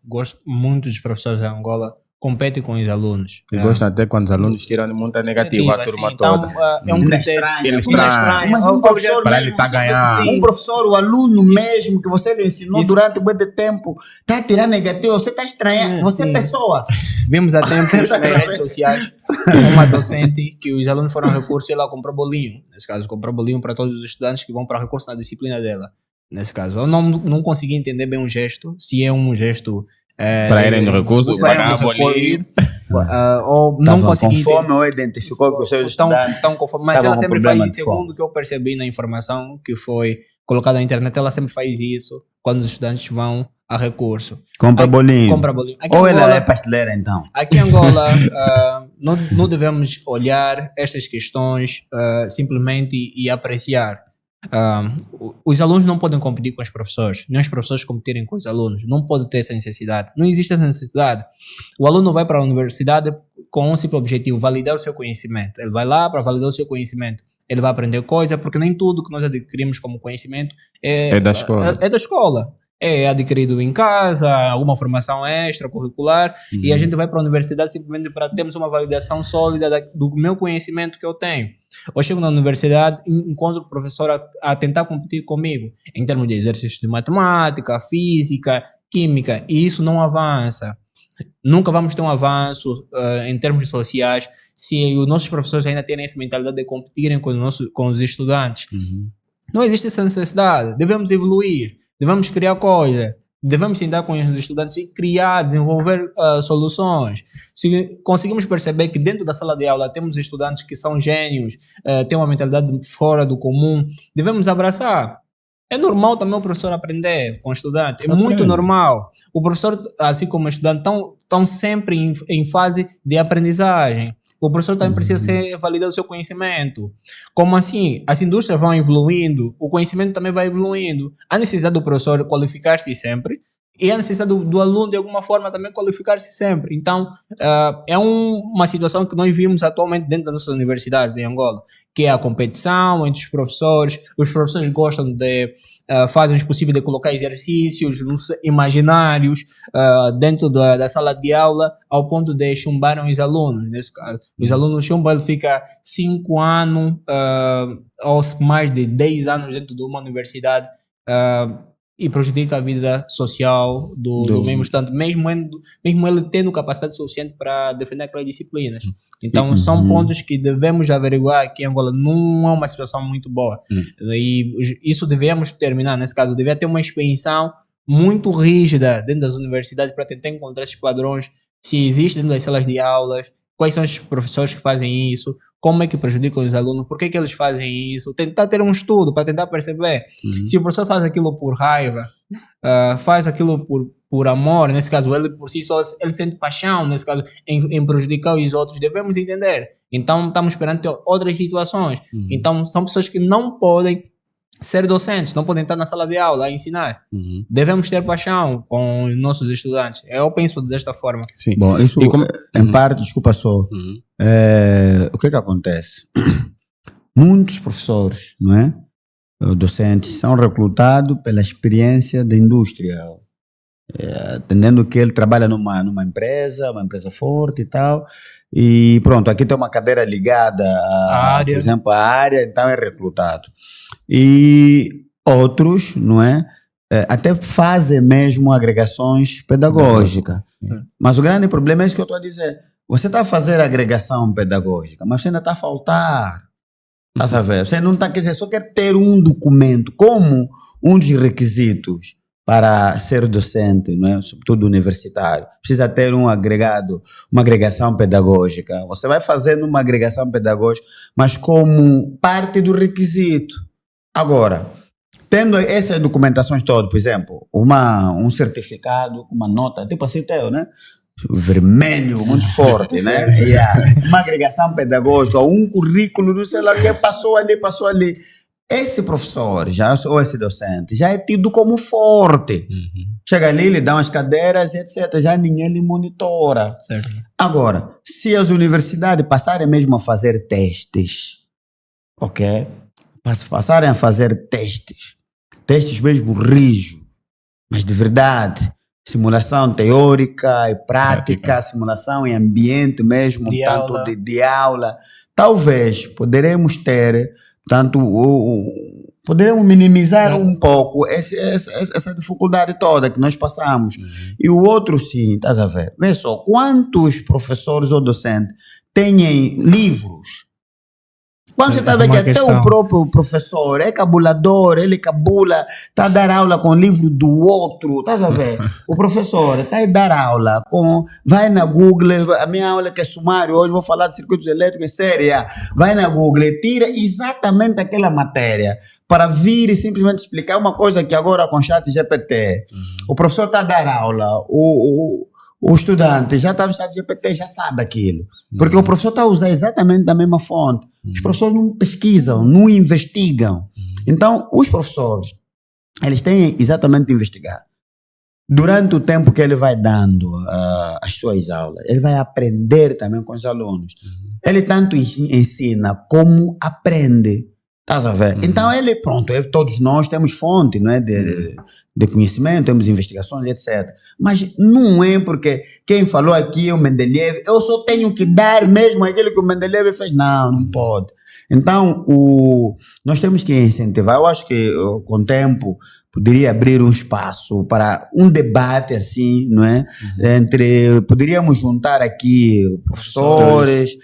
muitos dos professores em Angola competem com os alunos. E gostam até quando os alunos tiram muita negativa, a turma toda. Então, é um critério estranho. Mas um professor para ele está ganhando. Um professor, o aluno mesmo que você lhe ensinou durante um bom tempo, está a tirar negativa, você está estranhando, você é pessoa. Vimos há tempos nas redes sociais uma docente que os alunos foram a recurso e ela comprou bolinho. Nesse caso, comprou bolinho para todos os estudantes que vão para recurso na disciplina dela. Nesse caso, eu não consegui entender bem o gesto, se é um gesto para irem no recurso, pagar bolinho. Ou não consegui com fome ou identificou que os seus estudantes estão com fome. Mas ela sempre faz isso, segundo o que eu percebi na informação que foi colocada na internet, ela sempre faz isso quando os estudantes vão a recurso. Compra bolinho. Ou Angola, ela é pasteleira, então? Aqui em Angola, não devemos olhar estas questões simplesmente e apreciar. Os alunos não podem competir com os professores, nem os professores competirem com os alunos. Não pode ter essa necessidade. Não existe essa necessidade. O aluno vai para a universidade com um simples objetivo: validar o seu conhecimento. Ele vai lá para validar o seu conhecimento. Ele vai aprender coisa, porque nem tudo que nós adquirimos como conhecimento é da escola. É da escola. É adquirido em casa, alguma formação extracurricular, e a gente vai para a universidade simplesmente para termos uma validação sólida do meu conhecimento que eu tenho. Eu chego na universidade e encontro o professor a tentar competir comigo em termos de exercícios de matemática, física, química, e isso não avança. Nunca vamos ter um avanço em termos sociais se os nossos professores ainda terem essa mentalidade de competirem com os estudantes. Não existe essa necessidade. Devemos evoluir. Devemos criar coisa, devemos sentar com os estudantes e desenvolver soluções. Se conseguimos perceber que dentro da sala de aula temos estudantes que são gênios, têm uma mentalidade fora do comum, devemos abraçar. É normal também o professor aprender com o estudante, é muito normal. O professor, assim como o estudante, estão sempre em fase de aprendizagem. O professor também precisa validar o seu conhecimento. Como assim? As indústrias vão evoluindo, o conhecimento também vai evoluindo. Há necessidade do professor qualificar-se sempre e a necessidade do aluno de alguma forma também qualificar-se sempre. Então, é uma situação que nós vimos atualmente dentro das nossas universidades em Angola, que é a competição entre os professores gostam fazem o possível de colocar exercícios imaginários dentro da sala de aula, ao ponto de chumbarem os alunos. Nesse caso, os alunos chumbam, ele fica 5 anos ou mais de 10 anos dentro de uma universidade e prejudica a vida social do mesmo estudante, mesmo ele tendo capacidade suficiente para defender aquelas disciplinas. Então, são pontos que devemos averiguar aqui em Angola. Não é uma situação muito boa. E isso devemos terminar. Nesse caso, devia ter uma inspeção muito rígida dentro das universidades para tentar encontrar esses padrões, se existe dentro das salas de aulas, quais são os professores que fazem isso, como é que prejudicam os alunos, por que eles fazem isso, tentar ter um estudo para tentar perceber. Se o professor faz aquilo por raiva, faz aquilo por amor, nesse caso ele por si só, ele sente paixão, nesse caso, em prejudicar os outros, devemos entender. Então estamos perante outras situações. Então são pessoas que não podem ser docentes, não podem estar na sala de aula a ensinar. Devemos ter paixão com os nossos estudantes. Eu penso desta forma. Sim. Bom, isso em parte, desculpa só, o que acontece? Muitos professores, não é? Docentes são recrutados pela experiência da indústria, entendendo que ele trabalha numa empresa, uma empresa forte e tal, e pronto, aqui tem uma cadeira ligada por exemplo, à área, então é recrutado. E outros, não é? Até fazem mesmo agregações pedagógicas. Mas o grande problema é isso que eu estou a dizer. Você está a fazer agregação pedagógica, mas você ainda está a faltar. Estás a ver? Você não está, quer dizer, só quer ter um documento como um dos requisitos para ser docente, não é? Sobretudo universitário. Precisa ter um agregado, uma agregação pedagógica. Você vai fazendo uma agregação pedagógica, mas como parte do requisito. Agora, tendo essas documentações todas, por exemplo, um certificado, uma nota, tipo assim teu, né? Vermelho, muito forte, né? Uma agregação pedagógica, um currículo, não sei lá o que, passou ali. Esse professor, ou esse docente, já é tido como forte. Chega ali, lhe dá umas cadeiras, etc. Já ninguém lhe monitora. Certo. Agora, se as universidades passarem mesmo a fazer testes, ok? Passarem a fazer testes mesmo rígidos, mas de verdade, simulação teórica e prática, simulação em ambiente mesmo, de aula, talvez poderemos ter, poderemos minimizar um pouco essa dificuldade toda que nós passamos. E o outro sim, estás a ver? Vê só, quantos professores ou docentes têm livros? Quando você está vendo que até o próprio professor é cabulador, ele cabula, está a dar aula com o livro do outro, estás a ver? O professor está a dar aula vai na Google, a minha aula que é sumário, hoje vou falar de circuitos elétricos, séria, vai na Google e tira exatamente aquela matéria para vir e simplesmente explicar uma coisa que agora com chat GPT, o professor está a dar aula, o estudante já está no chat GPT, já sabe aquilo. Porque o professor está a usar exatamente a mesma fonte. Os professores não pesquisam, não investigam. Então, os professores, eles têm exatamente de investigar. Durante o tempo que ele vai dando as suas aulas, ele vai aprender também com os alunos. Ele tanto ensina como aprende. Estás a ver? Então ele, todos nós temos fonte, não é? De conhecimento, temos investigações, etc. Mas não é porque quem falou aqui é o Mendeleev, eu só tenho que dar mesmo aquilo que o Mendeleev fez. Não pode. Então, nós temos que incentivar. Eu acho que com o tempo poderia abrir um espaço para um debate assim, não é? Poderíamos juntar aqui professores,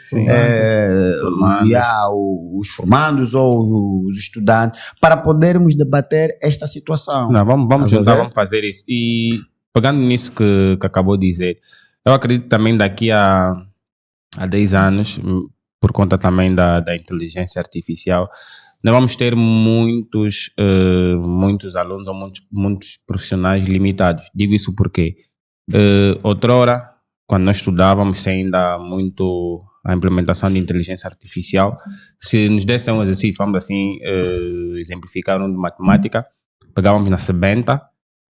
os formandos ou os estudantes, para podermos debater esta situação. Não, vamos juntar, vamos fazer isso. E pegando nisso que acabou de dizer, eu acredito também daqui a 10 anos, por conta também da inteligência artificial, nós vamos ter muitos alunos ou muitos profissionais limitados. Digo isso porque outrora, quando nós estudávamos ainda muito a implementação de inteligência artificial, se nos dessem um exercício, vamos assim exemplificar um de matemática, pegávamos na sebenta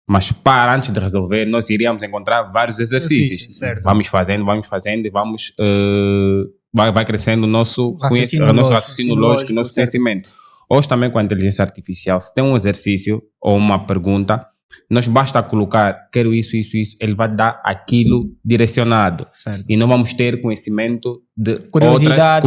Mas antes de resolver, nós iríamos encontrar vários exercícios. Certo. Vamos fazendo e vamos... vai crescendo o nosso Raciocínio raciocínio lógico, nosso certo. conhecimento. Hoje também com a inteligência artificial, se tem um exercício ou uma pergunta, nós basta colocar, quero isso, ele vai dar aquilo direcionado. Certo. E não vamos ter conhecimento de Curiosidade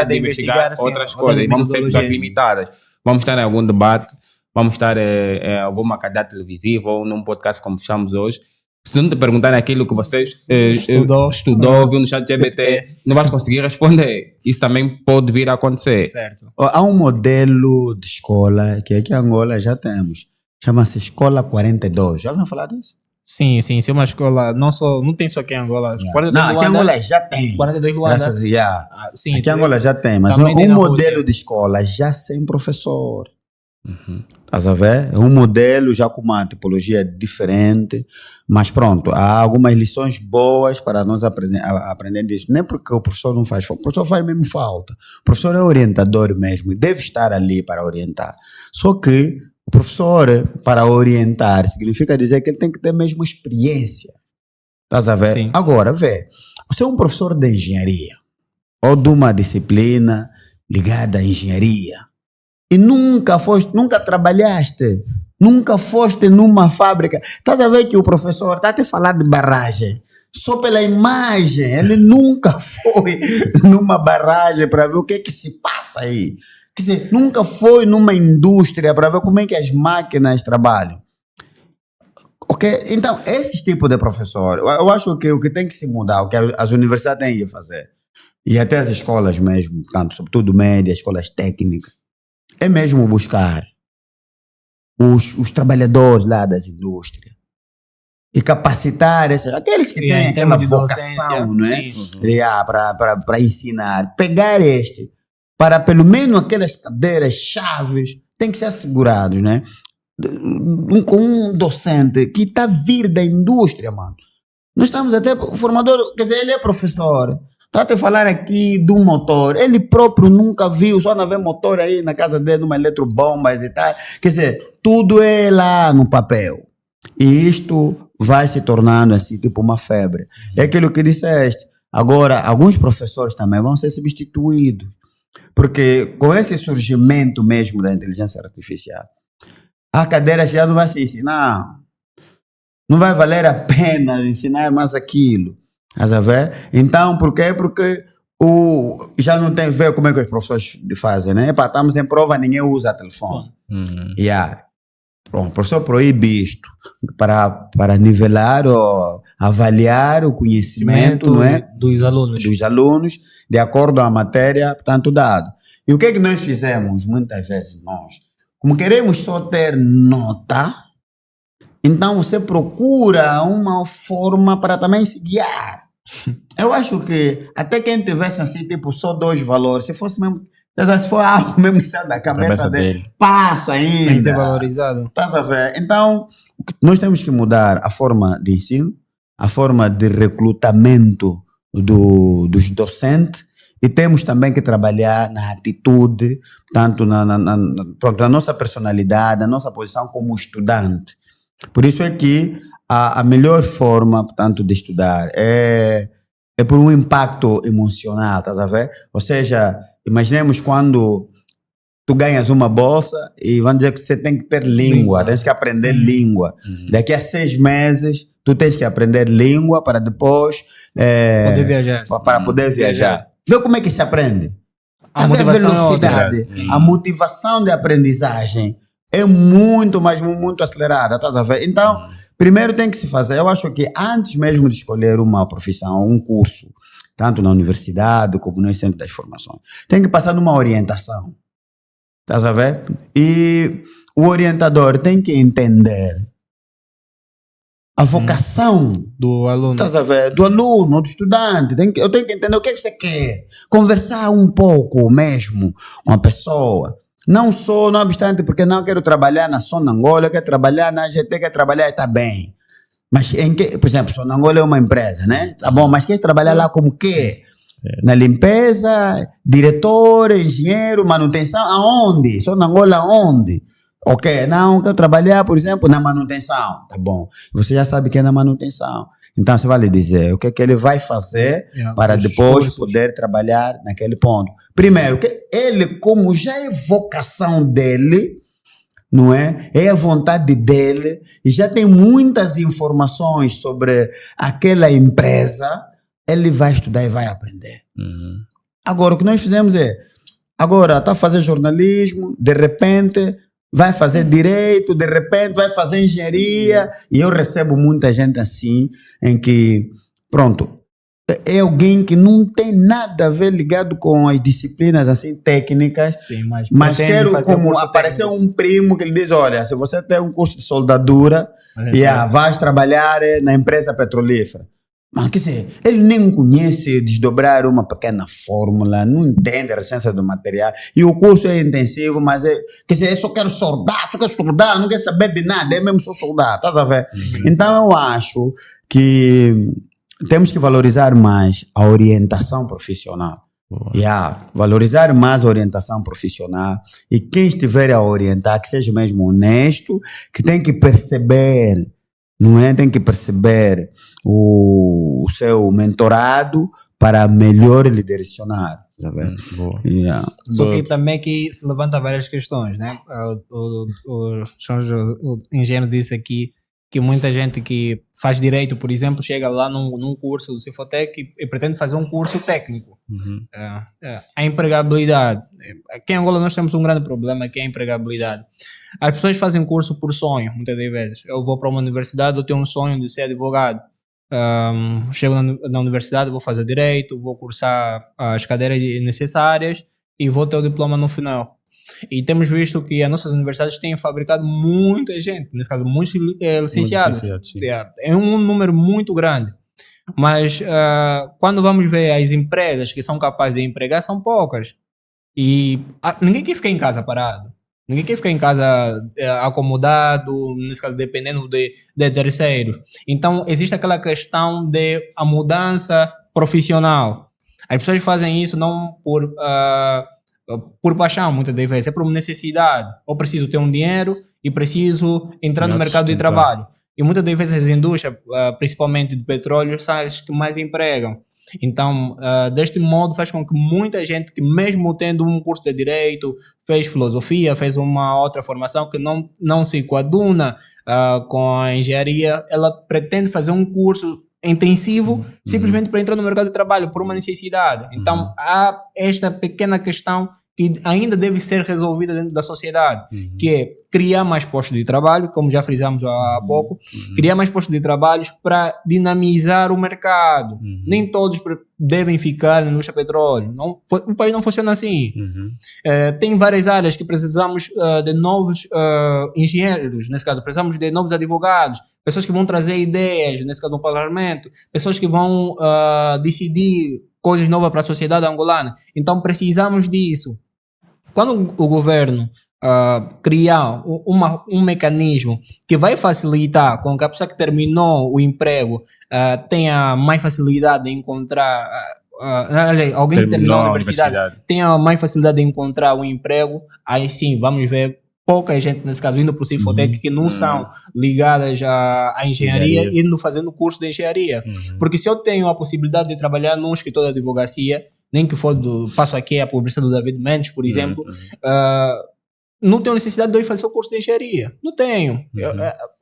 de investigar sim, outras coisas. Vamos ser metodologias. limitadas. Vamos estar em algum debate, vamos estar em alguma cadeia televisiva ou num podcast como estamos hoje. Se não te perguntarem aquilo que vocês estudou, viu no chat GPT, não vais conseguir responder. Isso também pode vir a acontecer. Certo. Há um modelo de escola que aqui em Angola já temos. Chama-se Escola 42. Já ouviram falar disso? Sim, é uma escola, não tem só aqui em Angola. 42 Não, aqui em Luanda, Angola já tem. 42 Luanda. Graças a Sim, aqui em Angola já tem, mas também tem um na modelo Rússia. de escola já sem professor. Estás a ver? É um modelo já com uma tipologia diferente, mas pronto, há algumas lições boas para nós aprender disso. Nem porque o professor não faz falta, o professor faz mesmo falta. O professor é orientador mesmo e deve estar ali para orientar. Só que o professor, para orientar, significa dizer que ele tem que ter mesmo experiência. Estás a ver? Sim. Agora, vê, você é um professor de engenharia ou de uma disciplina ligada à engenharia. E nunca trabalhaste, nunca foste numa fábrica. Estás a ver que o professor está a te falar de barragem. Só pela imagem, ele nunca foi numa barragem para ver o que é que se passa aí. Quer dizer, nunca foi numa indústria para ver como é que as máquinas trabalham. Ok? Então, esse tipo de professor, eu acho que o que tem que se mudar, o que as universidades têm que fazer, e até as escolas mesmo, tanto, sobretudo médias, escolas técnicas, é mesmo buscar os trabalhadores lá das indústrias e capacitar aqueles que têm aquela vocação, não é? Para ensinar. Pegar para pelo menos aquelas cadeiras chaves, tem que ser assegurados, né? Com um docente que está a vir da indústria, mano. Nós estamos até, o formador, quer dizer, ele é professor. Está a te falar aqui de um motor. Ele próprio nunca viu, só não vê motor aí na casa dele, numa eletrobombas e tal. Quer dizer, tudo é lá no papel. E isto vai se tornando assim, tipo uma febre. É aquilo que disseste. Agora, alguns professores também vão ser substituídos. Porque com esse surgimento mesmo da inteligência artificial, a cadeira já não vai se ensinar. Não vai valer a pena ensinar mais aquilo. Estás a ver? Então, por quê? Porque já não tem a ver como é que os professores fazem, né? Epá, estamos em prova, ninguém usa telefone. Pronto, o professor proíbe isto para nivelar ou avaliar o conhecimento, não é? dos alunos, de acordo à matéria, portanto, dado. E o que é que nós fizemos muitas vezes, nós? Como queremos só ter nota, então você procura uma forma para também se guiar. Eu acho que até quem tivesse assim, tipo, só 2 valores, se fosse mesmo, se for algo mesmo que sai da cabeça dele, passa ainda. Tem que ser valorizado. Estás a ver? Então, nós temos que mudar a forma de ensino, a forma de recrutamento dos docentes, e temos também que trabalhar na atitude, tanto na nossa personalidade, na nossa posição como estudante. Por isso é que a melhor forma, portanto, de estudar é por um impacto emocional, estás a ver? Ou seja, imaginemos quando tu ganhas uma bolsa e vão dizer que você tem que ter língua, tens que aprender língua. Daqui a 6 meses, tu tens que aprender língua para depois... poder viajar. Para poder viajar. Vê como é que se aprende. A motivação velocidade, a motivação de aprendizagem é muito, mas muito acelerada, estás a ver? Então, primeiro tem que se fazer, eu acho que antes mesmo de escolher uma profissão, um curso, tanto na universidade como no centro das formações, tem que passar numa orientação, estás a ver? E o orientador tem que entender a vocação do aluno. Estás a ver? Do aluno, do estudante. Eu tenho que entender o que é que você quer. Conversar um pouco mesmo com a pessoa. Não obstante, porque não quero trabalhar na Sonangol, eu quero trabalhar na GT, quero trabalhar e está bem. Mas, por exemplo, Sonangol é uma empresa, né? Tá bom, mas quer trabalhar lá como quê? Na limpeza, diretor, engenheiro, manutenção, aonde? Sonangol aonde? Ok, não, quero trabalhar, por exemplo, na manutenção. Tá bom. Você já sabe que é na manutenção. Então você vai lhe dizer o que é que ele vai fazer para os depois cursos. poder trabalhar naquele ponto. Primeiro, que ele, como já é vocação dele, não é? É a vontade dele e já tem muitas informações sobre aquela empresa, ele vai estudar e vai aprender. Agora, o que nós fizemos agora está a fazer jornalismo, de repente vai fazer direito, de repente vai fazer engenharia, e eu recebo muita gente assim, em que, pronto, é alguém que não tem nada a ver ligado com as disciplinas assim técnicas, Sim, mas pretende quero fazer como curso apareceu técnico. um primo que ele diz, olha, se você tem um curso de soldadura, vais trabalhar na empresa petrolífera. Mano, quer dizer, ele nem conhece desdobrar uma pequena fórmula, não entende a ciência do material, e o curso é intensivo, mas quer dizer, eu só quero soldar, não quero saber de nada, eu mesmo sou soldado, estás a ver? Então eu acho que temos que valorizar mais a orientação profissional. Valorizar mais a orientação profissional, e quem estiver a orientar, que seja mesmo honesto, que tem que perceber, não é? Tem que perceber o seu mentorado para melhor lhe direcionar. Só que também que se levanta várias questões, né? O engenheiro disse aqui que muita gente que faz direito, por exemplo, chega lá num curso do Cifotec e pretende fazer um curso técnico. A empregabilidade. Aqui em Angola nós temos um grande problema, que é a empregabilidade. As pessoas fazem curso por sonho, muitas das vezes. Eu vou para uma universidade, eu tenho um sonho de ser advogado. Chego na universidade, vou fazer direito, vou cursar as cadeiras necessárias e vou ter o diploma no final. E temos visto que as nossas universidades têm fabricado muita gente, nesse caso muitos licenciados. É um número muito grande. Mas quando vamos ver as empresas que são capazes de empregar, são poucas. E ninguém quer ficar em casa parado. Ninguém quer ficar em casa acomodado, nesse caso dependendo de terceiro. Então existe aquela questão de a mudança profissional. As pessoas fazem isso não por paixão, muitas das vezes, é por uma necessidade. Ou preciso ter um dinheiro e preciso entrar no mercado de trabalho. E muitas das vezes as indústrias, principalmente de petróleo, são as que mais empregam. Então, deste modo, faz com que muita gente que, mesmo tendo um curso de direito, fez filosofia, fez uma outra formação que não se coaduna com a engenharia, ela pretende fazer um curso intensivo simplesmente para entrar no mercado de trabalho por uma necessidade. Então, há esta pequena questão que ainda deve ser resolvida dentro da sociedade, que é criar mais postos de trabalho, como já frisamos há pouco, criar mais postos de trabalho para dinamizar o mercado. Nem todos devem ficar na indústria petróleo. O país não funciona assim. Tem várias áreas que precisamos de novos engenheiros, nesse caso, precisamos de novos advogados, pessoas que vão trazer ideias, nesse caso, no parlamento, pessoas que vão decidir coisas novas para a sociedade angolana. Então, precisamos disso. Quando o governo criar um mecanismo que vai facilitar com que a pessoa que terminou o emprego tenha mais facilidade em encontrar alguém que terminou a universidade tenha mais facilidade em encontrar um emprego, aí sim vamos ver pouca gente, nesse caso, indo para o Cifotec que não são ligadas à engenharia, indo fazendo curso de engenharia. Porque se eu tenho a possibilidade de trabalhar num escritório de advocacia, nem que for passo aqui a publicidade do David Mendes, por exemplo, não tenho necessidade de eu fazer o curso de engenharia. Não tenho.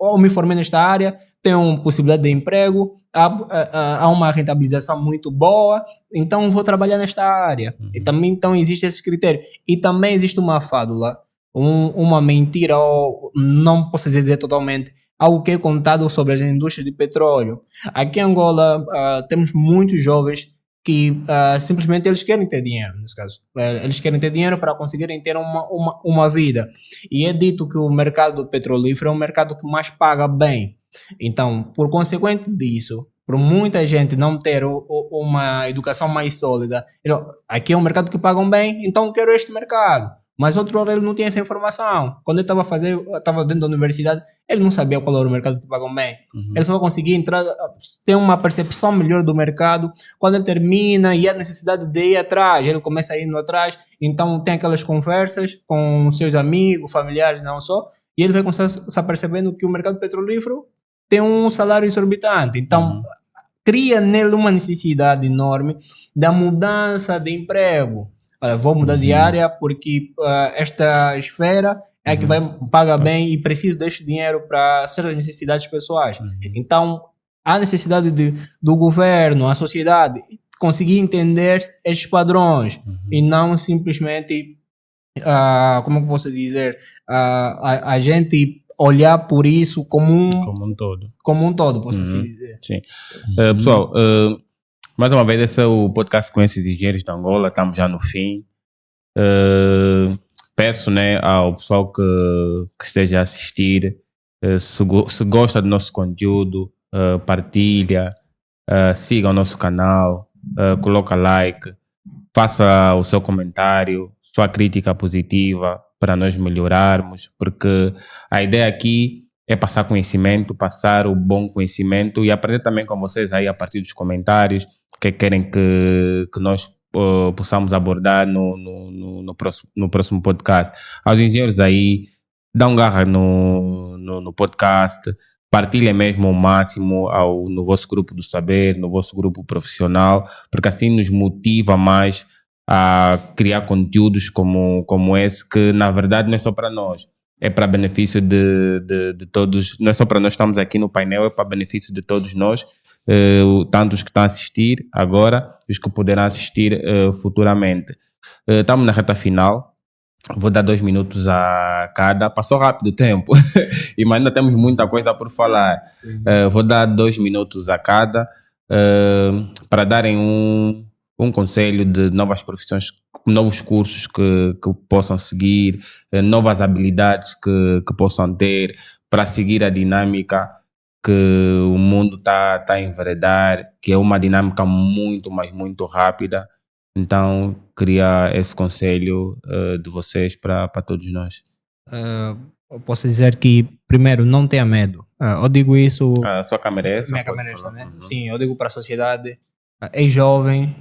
Eu me formei nesta área, tenho possibilidade de emprego, há uma rentabilização muito boa, então vou trabalhar nesta área. E também então existe esse critério. E também existe uma fádula, uma mentira, ou não posso dizer totalmente, algo que é contado sobre as indústrias de petróleo. Aqui em Angola temos muitos jovens que simplesmente eles querem ter dinheiro, nesse caso. Eles querem ter dinheiro para conseguirem ter uma vida. E é dito que o mercado petrolífero é um mercado que mais paga bem. Então, por consequente disso, por muita gente não ter uma educação mais sólida, aqui é um mercado que pagam bem, então quero este mercado. Mas outro hora ele não tinha essa informação. Quando ele estava dentro da universidade, ele não sabia qual era o mercado que pagam bem. Ele só vai conseguir entrar, ter uma percepção melhor do mercado quando ele termina e a necessidade de ir atrás. Ele começa a ir atrás, então tem aquelas conversas com seus amigos, familiares, não só, e ele vai começar percebendo que o mercado petrolífero tem um salário exorbitante. Então, cria nele uma necessidade enorme da mudança de emprego. Olha, vou mudar de área porque esta esfera é a que paga bem e preciso deste dinheiro para certas necessidades pessoais. Então, há necessidade do governo, a sociedade, conseguir entender estes padrões e não simplesmente, como eu posso dizer, a gente olhar por isso como um todo, posso assim dizer. Sim. Pessoal, mais uma vez, esse é o podcast Conhece os Engenheiros de Angola, estamos já no fim. Peço, né, ao pessoal que esteja a assistir, se gosta do nosso conteúdo, partilha, siga o nosso canal, coloca like, faça o seu comentário, sua crítica positiva para nós melhorarmos, porque a ideia aqui é passar conhecimento, passar o bom conhecimento e aprender também com vocês aí a partir dos comentários que querem que nós possamos abordar no próximo podcast. Aos engenheiros aí, dão garra no podcast, partilhem mesmo ao máximo no vosso grupo do saber, no vosso grupo profissional, porque assim nos motiva mais a criar conteúdos como esse, que na verdade não é só para nós, é para benefício de todos, não é só para nós que estamos aqui no painel, é para benefício de todos nós, tanto os que estão a assistir agora, os que poderão assistir futuramente. Estamos na reta final, vou dar 2 minutos a cada, passou rápido o tempo, mas ainda temos muita coisa por falar. Vou dar 2 minutos a cada para darem um conselho de novas profissões, novos cursos que possam seguir, novas habilidades que possam ter para seguir a dinâmica que o mundo está a enveredar, que é uma dinâmica muito, mas muito rápida. Então, queria esse conselho de vocês para todos nós. Eu posso dizer que, primeiro, não tenha medo. Eu digo isso... A sua câmera é essa? Minha câmera é essa, né? Sim, eu digo para a sociedade, é jovem,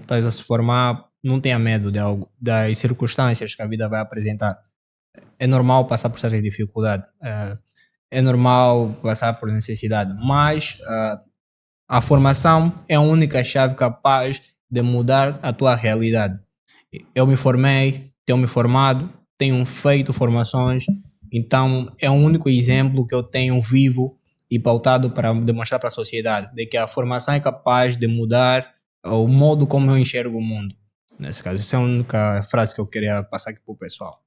estás a se formar, não tenha medo de algo, das circunstâncias que a vida vai apresentar. É normal passar por certas dificuldades, é normal passar por necessidade, mas a formação é a única chave capaz de mudar a tua realidade. Eu me formei, tenho me formado, tenho feito formações, então é o único exemplo que eu tenho vivo e pautado para demonstrar para a sociedade de que a formação é capaz de mudar o modo como eu enxergo o mundo. Nesse caso, essa é a única frase que eu queria passar aqui para o pessoal.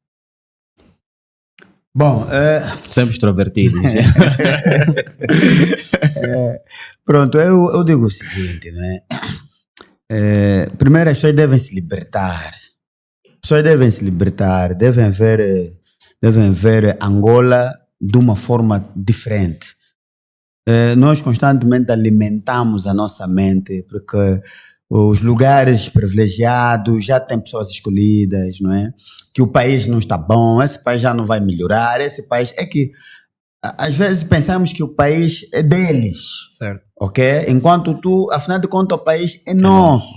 Bom, sempre extrovertido. Pronto, eu digo o seguinte, né? Primeiro, as pessoas devem se libertar. Devem ver Angola de uma forma diferente. Nós constantemente alimentamos a nossa mente, porque os lugares privilegiados já têm pessoas escolhidas, não é? Que o país não está bom, esse país já não vai melhorar, esse país... É que às vezes pensamos que o país é deles, certo? Ok? Enquanto afinal de contas, o país é nosso.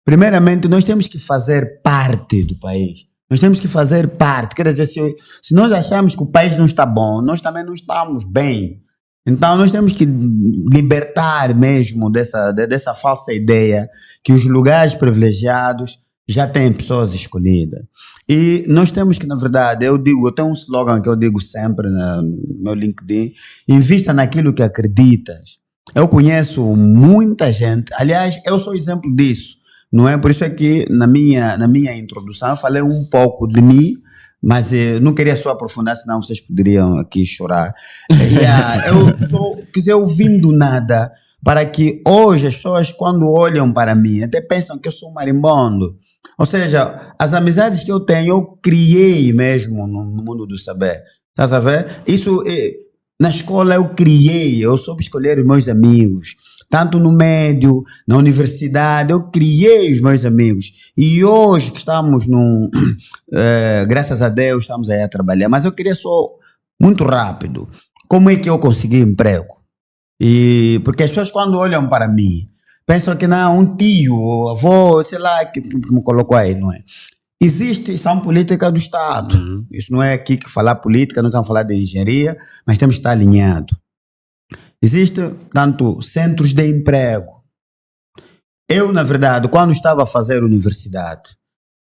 Primeiramente, nós temos que fazer parte do país. Nós temos que fazer parte. Quer dizer, se nós achamos que o país não está bom, nós também não estamos bem. Então, nós temos que libertar mesmo dessa falsa ideia que os lugares privilegiados já têm pessoas escolhidas. E nós temos que, na verdade, eu tenho um slogan que eu digo sempre no meu LinkedIn: invista naquilo que acreditas. Eu conheço muita gente, aliás, eu sou exemplo disso, não é? Por isso é que na minha introdução eu falei um pouco de mim, mas não queria só aprofundar, senão vocês poderiam aqui chorar. Eu vim do nada para que hoje as pessoas, quando olham para mim, até pensam que eu sou marimbondo. Ou seja, as amizades que eu tenho, eu criei mesmo no mundo do saber. Tá a ver? Isso, na escola eu criei, eu soube escolher os meus amigos. tanto no médio, na universidade, eu criei os meus amigos. E hoje que estamos graças a Deus, estamos aí a trabalhar. Mas eu queria só, muito rápido, como é que eu consegui emprego? Porque as pessoas quando olham para mim, pensam que não, um tio, avô, sei lá, que me colocou aí, não é? Existe ação política do Estado. Isso não é aqui que falar política, não estamos a falar de engenharia, mas temos que estar alinhado. Existem, tanto, centros de emprego. Eu, na verdade, quando estava a fazer universidade,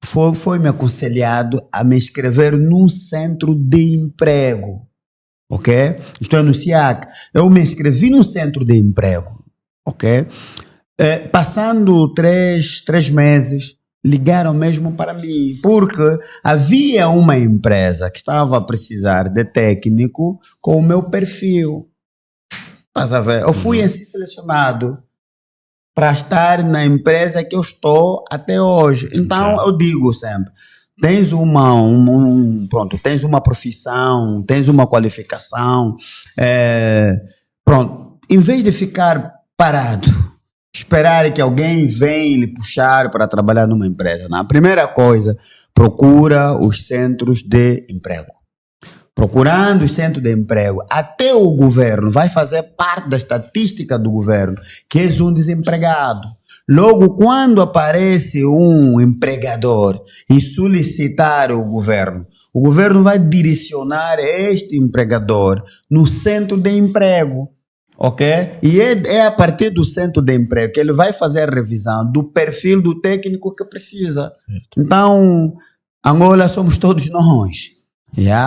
foi-me aconselhado a me inscrever num centro de emprego. Ok? Estou no SIAC. Eu me inscrevi num centro de emprego. Ok? Passando três meses, ligaram mesmo para mim, porque havia uma empresa que estava a precisar de técnico com o meu perfil. Estás a ver? Eu fui assim selecionado para estar na empresa que eu estou até hoje. Então, eu digo sempre, tens tens uma profissão, tens uma qualificação, pronto, em vez de ficar parado, esperar que alguém venha lhe puxar para trabalhar numa empresa. Não. A primeira coisa, procura os centros de emprego. Procurando os centros de emprego, até o governo vai fazer parte da estatística do governo, que és um desempregado. Logo, quando aparece um empregador e solicitar o governo vai direcionar este empregador no centro de emprego. Ok? E é a partir do centro de emprego que ele vai fazer a revisão do perfil do técnico que precisa. Então, Angola somos todos nós.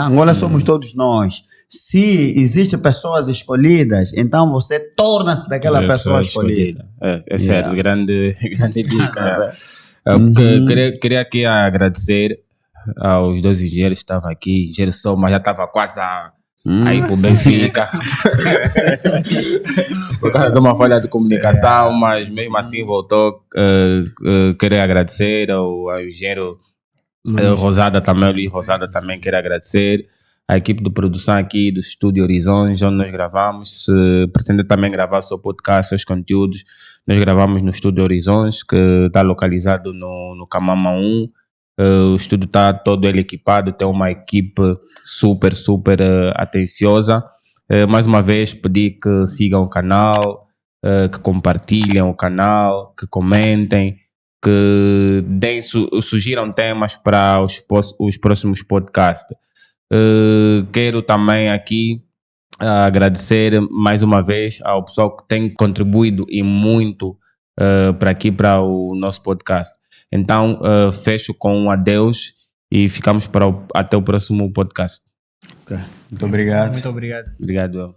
Angola somos todos nós. Se existem pessoas escolhidas, então você torna-se daquela pessoa escolhida. É certo, grande dica. Queria aqui agradecer aos dois engenheiros que estavam aqui. Engenheiro Soma já estava quase aí pro Benfica. Por causa de uma falha de comunicação, mas mesmo assim voltou. Queria agradecer ao engenheiro Rosada também, Luís Rosada também quero agradecer. A equipe de produção aqui do Estúdio Horizões, onde nós gravamos. Se pretende também gravar seu podcast, seus conteúdos, nós gravamos no Estúdio Horizões, que está localizado no Camama 1. O estúdio está todo ele equipado, tem uma equipe super atenciosa. Mais uma vez, pedir que sigam o canal, que compartilhem o canal, que comentem, que sugiram temas para os próximos podcasts. Quero também aqui agradecer mais uma vez ao pessoal que tem contribuído e muito para o nosso podcast. Então, fecho com um adeus e ficamos até o próximo podcast. Okay. Muito obrigado. Muito obrigado. Obrigado.